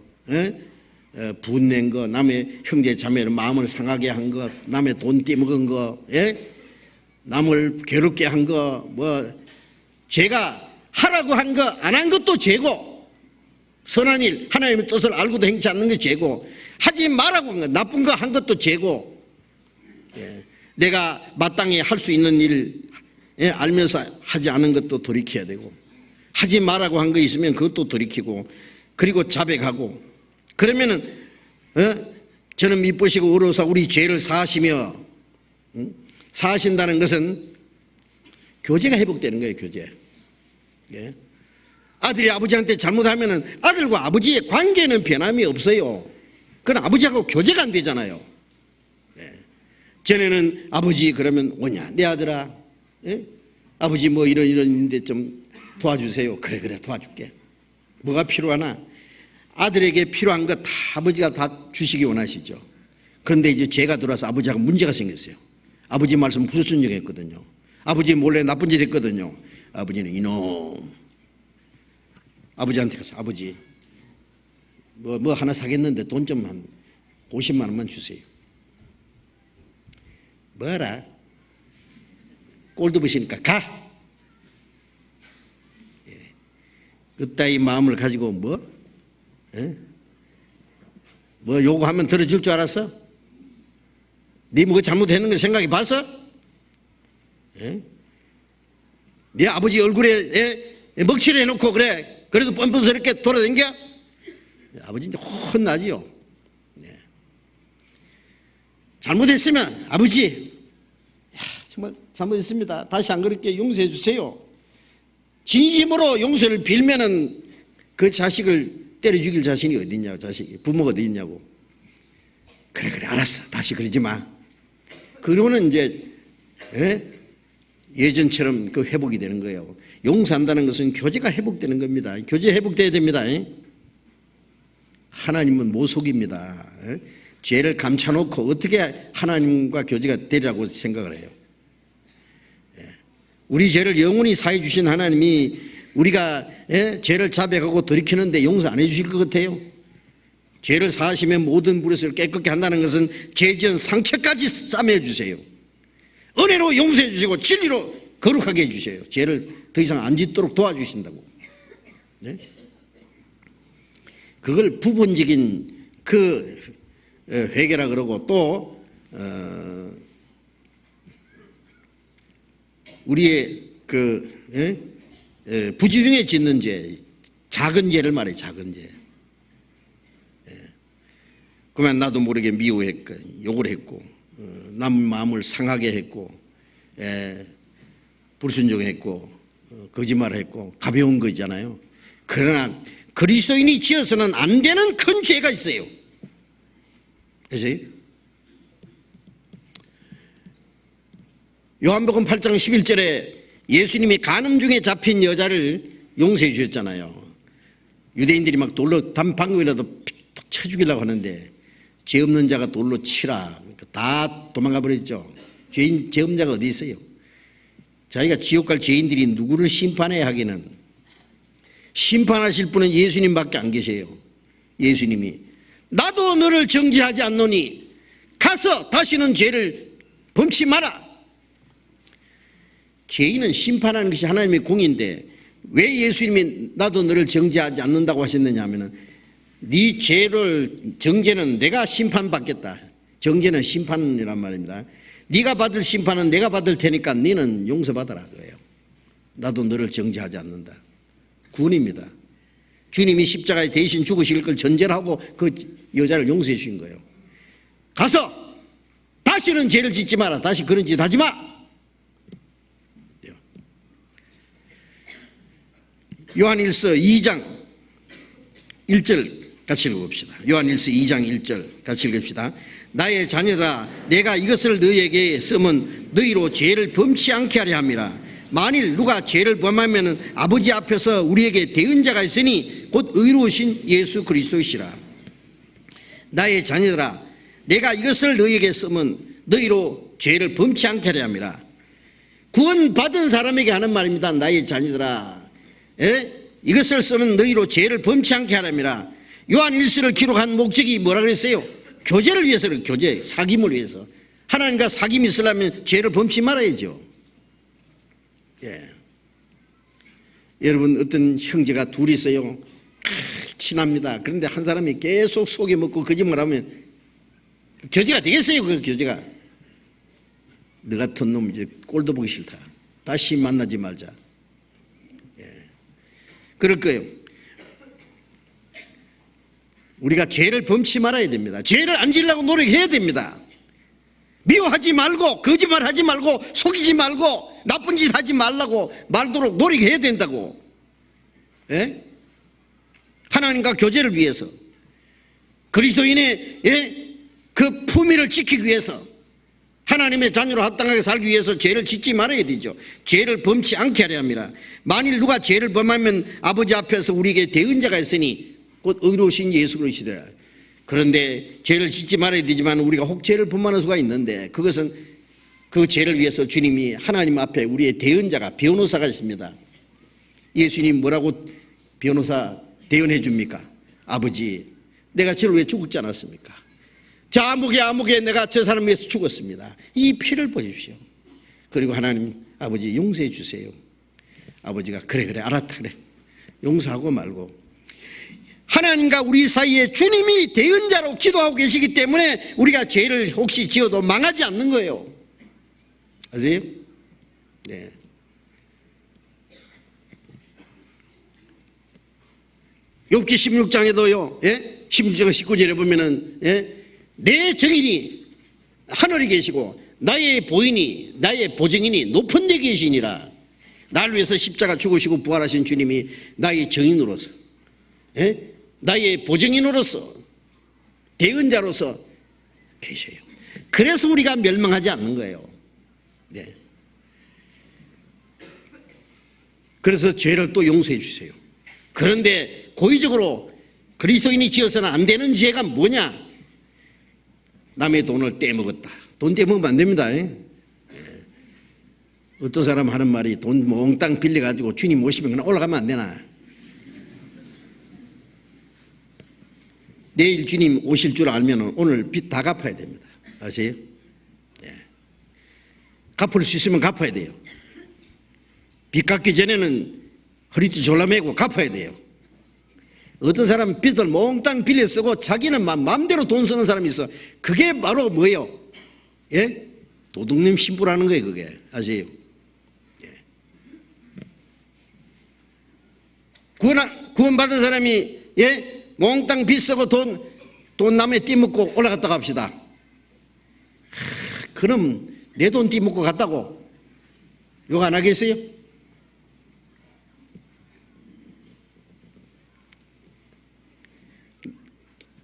분낸 거, 남의 형제 자매를 마음을 상하게 한 거, 남의 돈 떼먹은 거, 남을 괴롭게 한 거, 뭐 제가 하라고 한 거 안 한 것도 죄고, 선한 일 하나님의 뜻을 알고도 행치 않는 게 죄고, 하지 말라고 한 거, 나쁜 거 한 것도 죄고, 내가 마땅히 할 수 있는 일 알면서 하지 않은 것도 돌이켜야 되고, 하지 말라고 한 거 있으면 그것도 돌이키고, 그리고 자백하고, 그러면은 저는 미쁘시고 의로우사 우리 죄를 사하시며, 사하신다는 것은 교제가 회복되는 거예요. 교제. 예. 아들이 아버지한테 잘못하면은 아들과 아버지의 관계는 변함이 없어요. 그건 아버지하고 교제가 안 되잖아요. 예. 전에는 아버지 그러면 오냐 내 아들아, 아버지 뭐 이런 일인데 좀 도와주세요. 그래 도와줄게. 뭐가 필요하나? 아들에게 필요한 거 다 아버지가 다 주시기 원하시죠. 그런데 이제 죄가 들어와서 아버지하고 문제가 생겼어요. 아버지 말씀 불순종했거든요. 아버지 몰래 나쁜 짓 했거든요. 아버지는 이놈, 아버지한테 가서 아버지 뭐 하나 사겠는데 돈 좀 한 50만 원만 주세요. 뭐라? 꼴도 보시니까 가. 그따위 마음을 가지고 뭐 요구하면 들어줄 줄 알았어? 네 뭐 잘못했는 거 생각해 봤어? 네 아버지 얼굴에 먹칠을 해놓고 그래 그래도 뻔뻔스럽게 돌아다녀? 아버지 이제 혼나지요. 잘못했으면 아버지 정말 잘못했습니다, 다시 안 그렇게 용서해 주세요. 진심으로 용서를 빌면은 그 자식을 때려 죽일 자신이 어디 있냐고, 자식이 부모가 어디 있냐고. 그래 알았어, 다시 그러지 마. 그러고는 이제 예전처럼 그 회복이 되는 거예요. 용서한다는 것은 교제가 회복되는 겁니다. 교제 회복돼야 됩니다. 하나님은 못 속입니다. 죄를 감춰놓고 어떻게 하나님과 교제가 되리라고 생각을 해요. 우리 죄를 영원히 사해 주신 하나님이 우리가 죄를 자백하고 돌이키는데 용서 안 해주실 것 같아요? 죄를 사하시면 모든 불의를 깨끗게 한다는 것은 죄 지은 상처까지 싸매 주세요. 은혜로 용서해 주시고 진리로 거룩하게 해주세요. 죄를 더 이상 안 짓도록 도와주신다고. 그걸 부분적인 그 회개라 그러고, 또 우리의 그 부지 중에 짓는 죄, 작은 죄를 말해. 작은 죄. 그러면 나도 모르게 미워했고 욕을 했고 남 마음을 상하게 했고 불순종했고 거짓말을 했고 가벼운 거 있잖아요. 그러나 그리스도인이 지어서는 안 되는 큰 죄가 있어요. 아세요? 요한복음 8장 11절에 예수님이 간음 중에 잡힌 여자를 용서해 주셨잖아요. 유대인들이 막 돌로 방금이라도 쳐 죽이려고 하는데 죄 없는 자가 돌로 치라, 다 도망가 버렸죠. 죄음자가 어디 있어요? 자기가 지옥 갈 죄인들이 누구를 심판해야 하기는 심판하실 분은 예수님밖에 안 계세요. 예수님이 나도 너를 정죄하지 않노니 가서 다시는 죄를 범치 마라. 죄인은 심판하는 것이 하나님의 공인데 왜 예수님이 나도 너를 정죄하지 않는다고 하셨느냐 하면은 네 죄를 정죄는 내가 심판받겠다. 정죄는 심판이란 말입니다. 네가 받을 심판은 내가 받을 테니까 너는 용서받아라 그거예요. 나도 너를 정죄하지 않는다. 구원입니다. 주님이 십자가에 대신 죽으실 걸 전제를 하고 그 여자를 용서해 주신 거예요. 가서 다시는 죄를 짓지 마라. 다시 그런 짓 하지 마. 요한일서 2장 1절 같이 읽어봅시다. 요한일서 2장 1절 같이 읽읍시다. 나의 자녀들아 내가 이것을 너희에게 쓰면 너희로 죄를 범치 않게 하려 함이라. 만일 누가 죄를 범하면 아버지 앞에서 우리에게 대언자가 있으니 곧 의로우신 예수 그리스도이시라. 나의 자녀들아 내가 이것을 너희에게 쓰면 너희로 죄를 범치 않게 하려 함이라. 구원받은 사람에게 하는 말입니다. 나의 자녀들아 이것을 쓰면 너희로 죄를 범치 않게 하람이라. 요한일서를 기록한 목적이 뭐라 그랬어요? 교제를 위해서는 교제, 사귐을 위해서. 하나님과 사귐이 있으려면 죄를 범치 말아야죠. 여러분 어떤 형제가 둘이 있어요. 친합니다. 그런데 한 사람이 계속 속여먹고 거짓말하면 교제가 되겠어요? 그 교제가. 너 같은 놈 이제 꼴도 보기 싫다. 다시 만나지 말자. 그럴 거예요. 우리가 죄를 범치 말아야 됩니다. 죄를 안 지으려고 노력해야 됩니다. 미워하지 말고 거짓말하지 말고 속이지 말고 나쁜 짓 하지 말라고 말도록 노력해야 된다고. 하나님과 교제를 위해서 그리스도인의 그 품위를 지키기 위해서 하나님의 자녀로 합당하게 살기 위해서 죄를 짓지 말아야 되죠. 죄를 범치 않게 하려 합니다. 만일 누가 죄를 범하면 아버지 앞에서 우리에게 대언자가 있으니 곧 의로우신 예수 그리스도라. 그런데 죄를 짓지 말아야 되지만 우리가 혹 죄를 범하는 수가 있는데 그것은 그 죄를 위해서 주님이 하나님 앞에 우리의 대언자가 변호사가 있습니다. 예수님 뭐라고 변호사 대언해 줍니까? 아버지 내가 죄를 왜 죽지 않았습니까? 자 아무개 내가 저 사람 위해서 죽었습니다. 이 피를 보십시오. 그리고 하나님 아버지 용서해 주세요. 아버지가 그래 알았다 그래 용서하고 말고 하나님과 우리 사이에 주님이 대언자로 기도하고 계시기 때문에 우리가 죄를 혹시 지어도 망하지 않는 거예요. 아세요? 네. 욥기 16장에도요 16장 19절에 보면은 내 정인이 하늘에 계시고 나의 보인이 나의 보증인이 높은 데 계시니라. 나를 위해서 십자가 죽으시고 부활하신 주님이 나의 정인으로서 나의 보증인으로서 대언자로서 계셔요. 그래서 우리가 멸망하지 않는 거예요. 네. 그래서 죄를 또 용서해 주세요. 그런데 고의적으로 그리스도인이 지어서는 안 되는 죄가 뭐냐? 남의 돈을 떼먹었다. 돈 떼먹으면 안 됩니다. 어떤 사람 하는 말이 돈 몽땅 빌려가지고 주님 모시면 그냥 올라가면 안 되나? 내일 주님 오실 줄 알면 오늘 빚 다 갚아야 됩니다. 아세요? 갚을 수 있으면 갚아야 돼요. 빚 갚기 전에는 허리띠 졸라매고 갚아야 돼요. 어떤 사람은 빚을 몽땅 빌려 쓰고 자기는 마음대로 돈 쓰는 사람이 있어. 그게 바로 뭐예요? 도둑님 신부라는 거예요. 그게 아세요? 구원받은 사람이 몽땅 빚 쓰고 돈 남의 띠먹고 올라갔다고 합시다. 그럼 내 돈 띠먹고 갔다고 욕 안 하겠어요?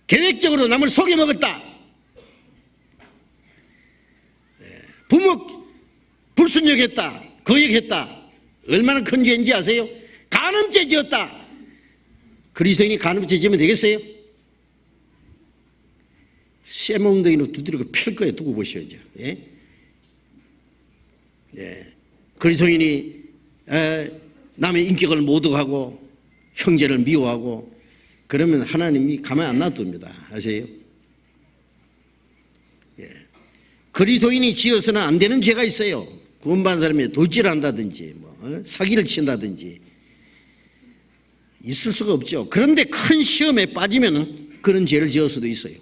계획적으로 남을 속여먹었다. 부모 불순종했다. 거역했다. 얼마나 큰 죄인지 아세요? 간음죄 지었다. 그리스도인이 간음죄 지으면 되겠어요? 쇠몽둥이로 두드리고 필 거에 두고 보셔야죠. 그리스도인이 남의 인격을 모독하고 형제를 미워하고 그러면 하나님이 가만 안 놔둡니다. 아세요? 그리스도인이 지어서는 안 되는 죄가 있어요. 구원받은 사람이 돌질을 한다든지 사기를 친다든지 있을 수가 없죠. 그런데 큰 시험에 빠지면 그런 죄를 지을 수도 있어요.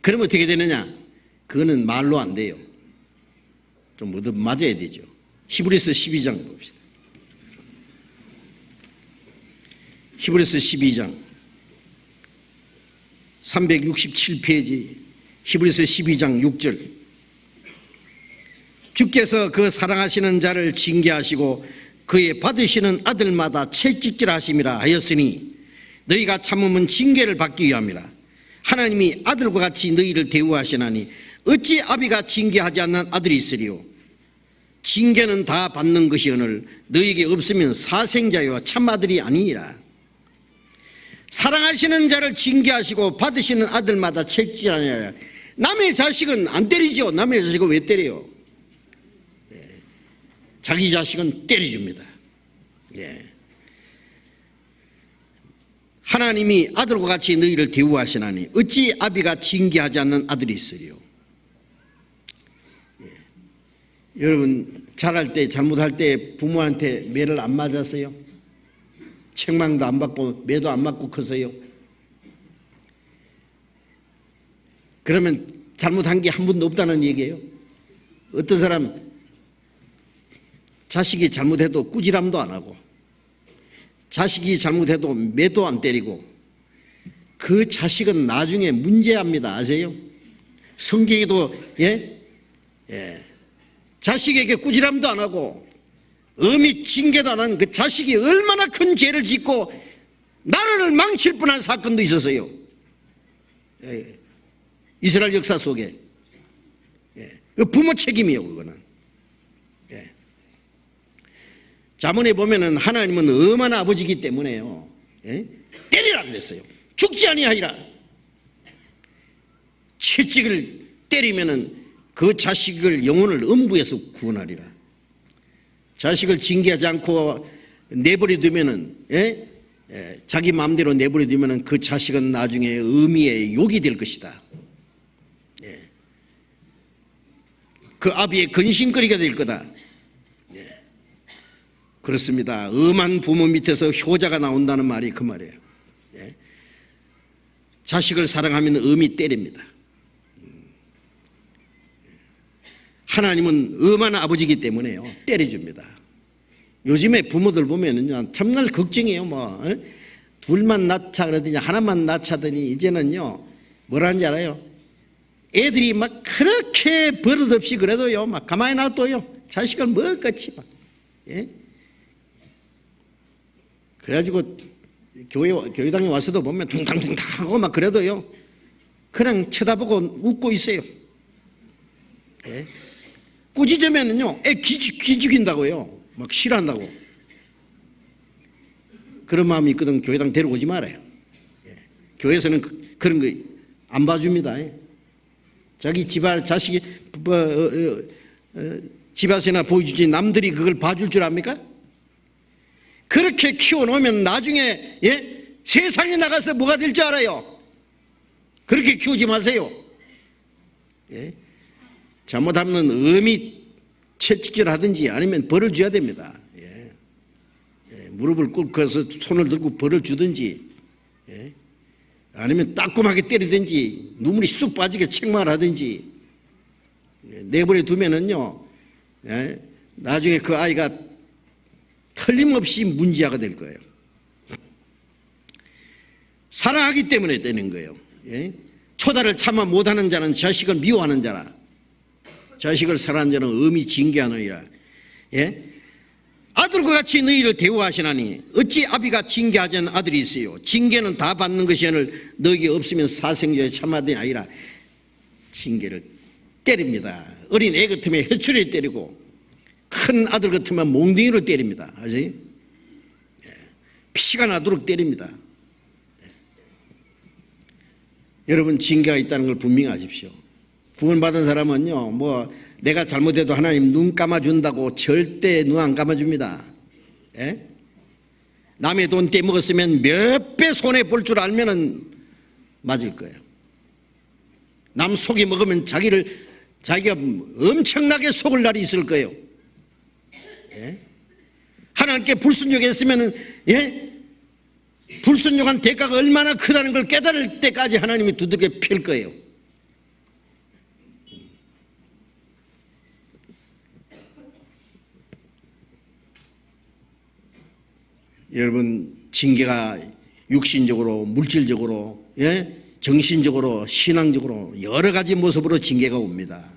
그러면 어떻게 되느냐? 그거는 말로 안 돼요. 좀 얻어 맞아야 되죠. 히브리서 12장 봅시다. 히브리서 12장 367페이지 히브리서 12장 6절 주께서 그 사랑하시는 자를 징계하시고 그의 받으시는 아들마다 채찍질 하심이라 하였으니 너희가 참으면 징계를 받기 위함이라. 하나님이 아들과 같이 너희를 대우하시나니 어찌 아비가 징계하지 않는 아들이 있으리요. 징계는 다 받는 것이오늘 너희에게 없으면 사생자요 참아들이 아니니라. 사랑하시는 자를 징계하시고 받으시는 아들마다 채찍질하니라. 남의 자식은 안 때리죠. 남의 자식은 왜 때려요? 자기 자식은 때려줍니다. 하나님이 아들과 같이 너희를 대우하시나니 어찌 아비가 징계하지 않는 아들이 있으리요. 여러분 잘할 때 잘못할 때 부모한테 매를 안 맞았어요? 책망도 안 받고 매도 안 맞고 커서요? 그러면 잘못한 게 한 번도 없다는 얘기예요. 어떤 사람 자식이 잘못해도 꾸지람도 안 하고 자식이 잘못해도 매도 안 때리고 그 자식은 나중에 문제합니다. 아세요? 성경에도 자식에게 꾸지람도 안 하고 엄히 징계도 안 하는 그 자식이 얼마나 큰 죄를 짓고 나라를 망칠 뻔한 사건도 있었어요. 이스라엘 역사 속에. 그 부모 책임이에요. 그거는. 자문에 보면은 하나님은 엄한 아버지이기 때문에요. 때리라 그랬어요. 죽지 아니하리라. 채찍을 때리면은 그 자식을 영혼을 음부에서 구원하리라. 자식을 징계하지 않고 내버려 두면은 자기 마음대로 내버려 두면은 그 자식은 나중에 의미의 욕이 될 것이다. 그 아비의 근심거리가 될 거다. 그렇습니다. 엄한 부모 밑에서 효자가 나온다는 말이 그 말이에요. 자식을 사랑하면 엄히 때립니다. 하나님은 엄한 아버지이기 때문에요. 때려줍니다. 요즘에 부모들 보면은요, 정말 걱정이에요. 둘만 낳자 그러더니 하나만 낳자더니 이제는요, 뭐라는지 알아요? 애들이 막 그렇게 버릇없이 그래도요, 막 가만히 놔둬요. 자식을 먹같이 막. 그래가지고 교회당에 와서도 보면 둥탕둥탕하고 막 그래도요, 그냥 쳐다보고 웃고 있어요. 꾸짖으면은요, 애 기죽인다고요. 막 싫어한다고. 그런 마음이 있거든. 교회당 데려오지 말아요. 교회에서는 그런 거 안 봐줍니다. 자기 자식이 집안에나 보여주지 남들이 그걸 봐줄 줄 압니까? 그렇게 키워놓으면 나중에 세상에 나가서 뭐가 될 줄 알아요? 그렇게 키우지 마세요. 잘못하면 엄히 채찍질 하든지 아니면 벌을 줘야 됩니다. 무릎을 꿇고서 손을 들고 벌을 주든지 아니면 따끔하게 때리든지 눈물이 쑥 빠지게 책망을 하든지 내버려 두면은요, 나중에 그 아이가 틀림없이 문제아가 될 거예요. 사랑하기 때문에 되는 거예요. 초다를 참아 못하는 자는 자식을 미워하는 자라. 자식을 사랑하는 자는 엄히 징계하느니라. 아들과 같이 너희를 대우하시나니 어찌 아비가 징계하지 않는 아들이 있어요. 징계는 다 받는 것이오늘 너희에게 없으면 사생자의 참아들이 아니라. 징계를 때립니다. 어린 애 같으면 해초리를 때리고 큰 아들 같으면 몽둥이를 때립니다. 아세요? 피가 나도록 때립니다. 여러분 징계가 있다는 걸 분명히 아십시오. 구원받은 사람은요, 뭐 내가 잘못해도 하나님 눈 감아준다고 절대 눈 안 감아줍니다. 예? 남의 돈 떼먹었으면 몇 배 손해 볼 줄 알면은 맞을 거예요. 남 속이 먹으면 자기가 엄청나게 속을 날이 있을 거예요. 예? 하나님께 불순종했으면은, 예? 불순종한 대가가 얼마나 크다는 걸 깨달을 때까지 하나님이 두들겨 팰 거예요. 여러분, 징계가 육신적으로, 물질적으로, 예? 정신적으로, 신앙적으로 여러 가지 모습으로 징계가 옵니다.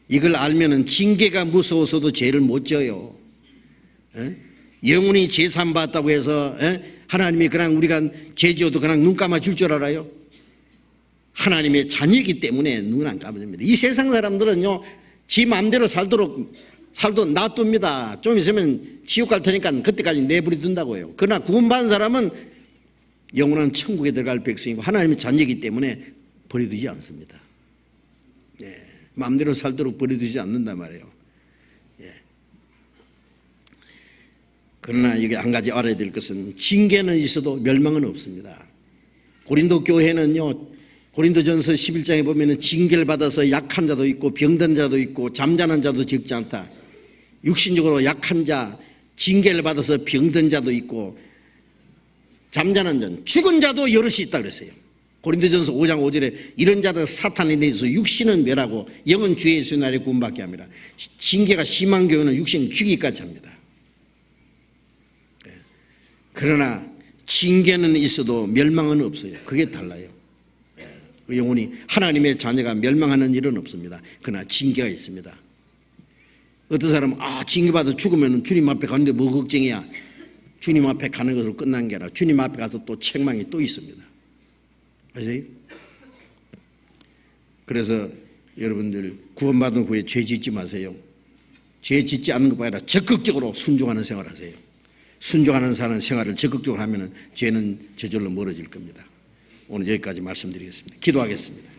이걸 알면은 징계가 무서워서도 죄를 못 져요. 예? 영원히 죄 산 받았다고 해서, 예? 하나님이 그냥 우리가 죄 지어도 그냥 눈 감아 줄 줄 알아요? 하나님의 자녀이기 때문에 눈 안 감아줍니다. 이 세상 사람들은요, 지 마음대로 살도 놔둡니다. 좀 있으면 지옥 갈 테니까 그때까지 내버려 둔다고요. 그러나 구원받은 사람은 영원한 천국에 들어갈 백성이고 하나님의 자녀이기 때문에 버려두지 않습니다. 예, 마음대로 살도록 버려두지 않는단 말이에요. 예. 그러나 이게 한 가지 알아야 될 것은 징계는 있어도 멸망은 없습니다. 고린도 교회는요, 고린도전서 11장에 보면은 징계를 받아서 약한 자도 있고 병든 자도 있고 잠자는 자도 적지 않다. 육신적으로 약한 자, 징계를 받아서 병든 자도 있고 잠자는 자, 죽은 자도 여럿이 있다 그랬어요. 고린도전서 5장 5절에 이런 자들 사탄이 내서 육신은 멸하고 영은 주의 예수 나라에 구원받게 합니다. 징계가 심한 교회는 육신 죽이기까지 합니다. 그러나 징계는 있어도 멸망은 없어요. 그게 달라요. 영혼이 하나님의 자녀가 멸망하는 일은 없습니다. 그러나 징계가 있습니다. 어떤 사람은 징계받아 죽으면 주님 앞에 가는데 뭐 걱정이야. 주님 앞에 가는 것으로 끝난 게 아니라 주님 앞에 가서 또 책망이 또 있습니다. 아세요? 그래서 여러분들 구원받은 후에 죄 짓지 마세요. 죄 짓지 않는 것뿐 아니라 적극적으로 순종하는 생활하세요. 순종하는 생활을 적극적으로 하면 죄는 저절로 멀어질 겁니다. 오늘 여기까지 말씀드리겠습니다. 기도하겠습니다.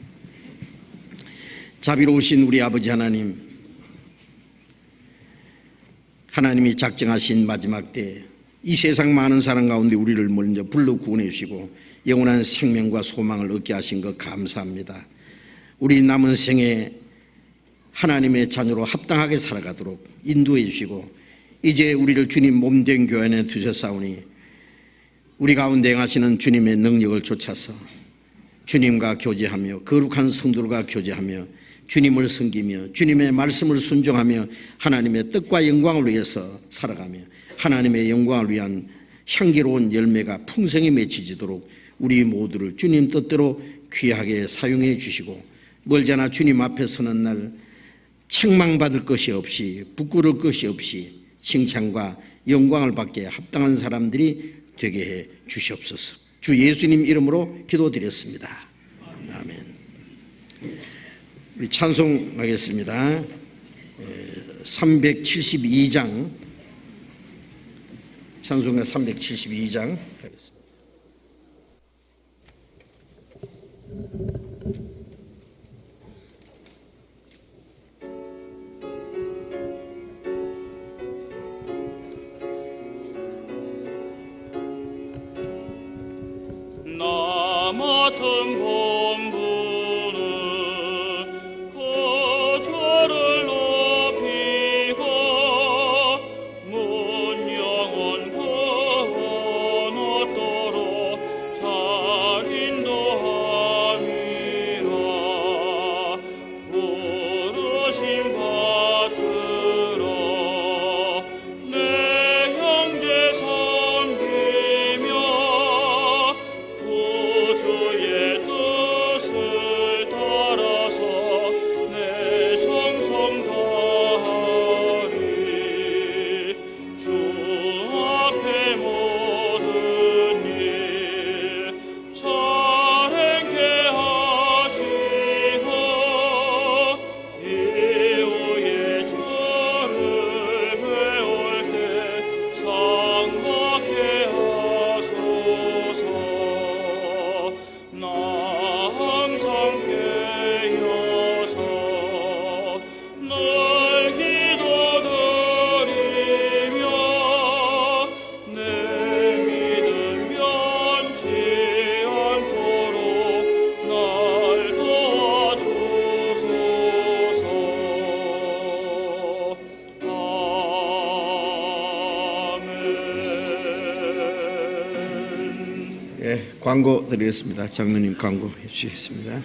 자비로우신 우리 아버지 하나님, 하나님이 작정하신 마지막 때 이 세상 많은 사람 가운데 우리를 먼저 불러 구원해 주시고 영원한 생명과 소망을 얻게 하신 것 감사합니다. 우리 남은 생에 하나님의 자녀로 합당하게 살아가도록 인도해 주시고 이제 우리를 주님 몸된 교회 안에 두셨사오니 우리 가운데 행하시는 주님의 능력을 좇아서 주님과 교제하며 거룩한 성도들과 교제하며 주님을 섬기며 주님의 말씀을 순종하며 하나님의 뜻과 영광을 위해서 살아가며 하나님의 영광을 위한 향기로운 열매가 풍성히 맺혀지도록 우리 모두를 주님 뜻대로 귀하게 사용해 주시고 멀잖아 주님 앞에 서는 날 책망받을 것이 없이 부끄러울 것이 없이 칭찬과 영광을 받게 합당한 사람들이 되게 해 주시옵소서. 주 예수님 이름으로 기도드렸습니다. 아멘. 우리 찬송하겠습니다. 372장 찬송가 372장 하겠습니다. 나 맡은 본분은 거절을 높이고 문 영원 구원 얻도록 잘 인도함이라. 부르심 받들어 내 형제 섬기며 주의 뜻 예, 광고 드리겠습니다. 장로님 광고 해주시겠습니다.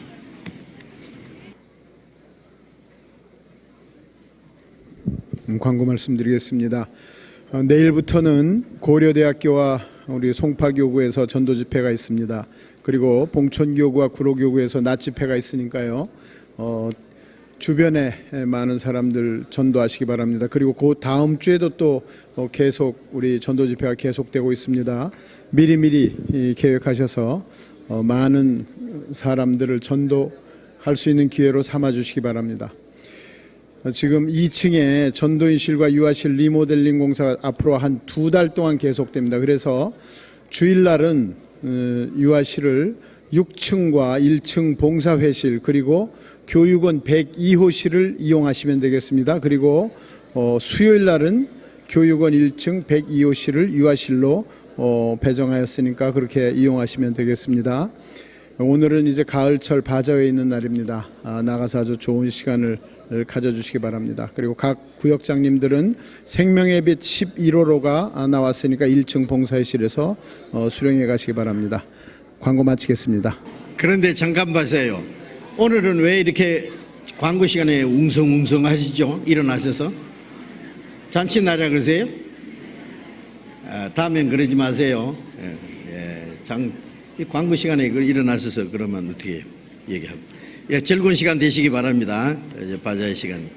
광고 말씀드리겠습니다. 내일부터는 고려대학교와 우리 송파교구에서 전도 집회가 있습니다. 그리고 봉천교구와 구로교구에서 낮 집회가 있으니까요. 주변에 많은 사람들 전도하시기 바랍니다. 그리고 그 다음 주에도 또 계속 우리 전도 집회가 계속되고 있습니다. 미리미리 계획하셔서 많은 사람들을 전도할 수 있는 기회로 삼아 주시기 바랍니다. 지금 2층에 전도인실과 유아실 리모델링 공사가 앞으로 한 2달 동안 계속됩니다. 그래서 주일날은 유아실을 6층과 1층 봉사회실 그리고 교육원 102호실을 이용하시면 되겠습니다. 그리고 수요일날은 교육원 1층 102호실을 유아실로 배정하였으니까 그렇게 이용하시면 되겠습니다. 오늘은 이제 가을철 바자회에 있는 날입니다. 나가서 아주 좋은 시간을 가져주시기 바랍니다. 그리고 각 구역장님들은 생명의 빛 11호로가 나왔으니까 1층 봉사회실에서 수령해 가시기 바랍니다. 광고 마치겠습니다. 그런데 잠깐 봐세요. 오늘은 왜 이렇게 광고 시간에 웅성웅성 하시죠? 일어나셔서 잔치날이라 그러세요? 다음엔 그러지 마세요. 이 광고 시간에 일어나셔서 그러면 어떻게 얘기하고? 즐거운 시간 되시기 바랍니다. 이제 바자회 시간이니까.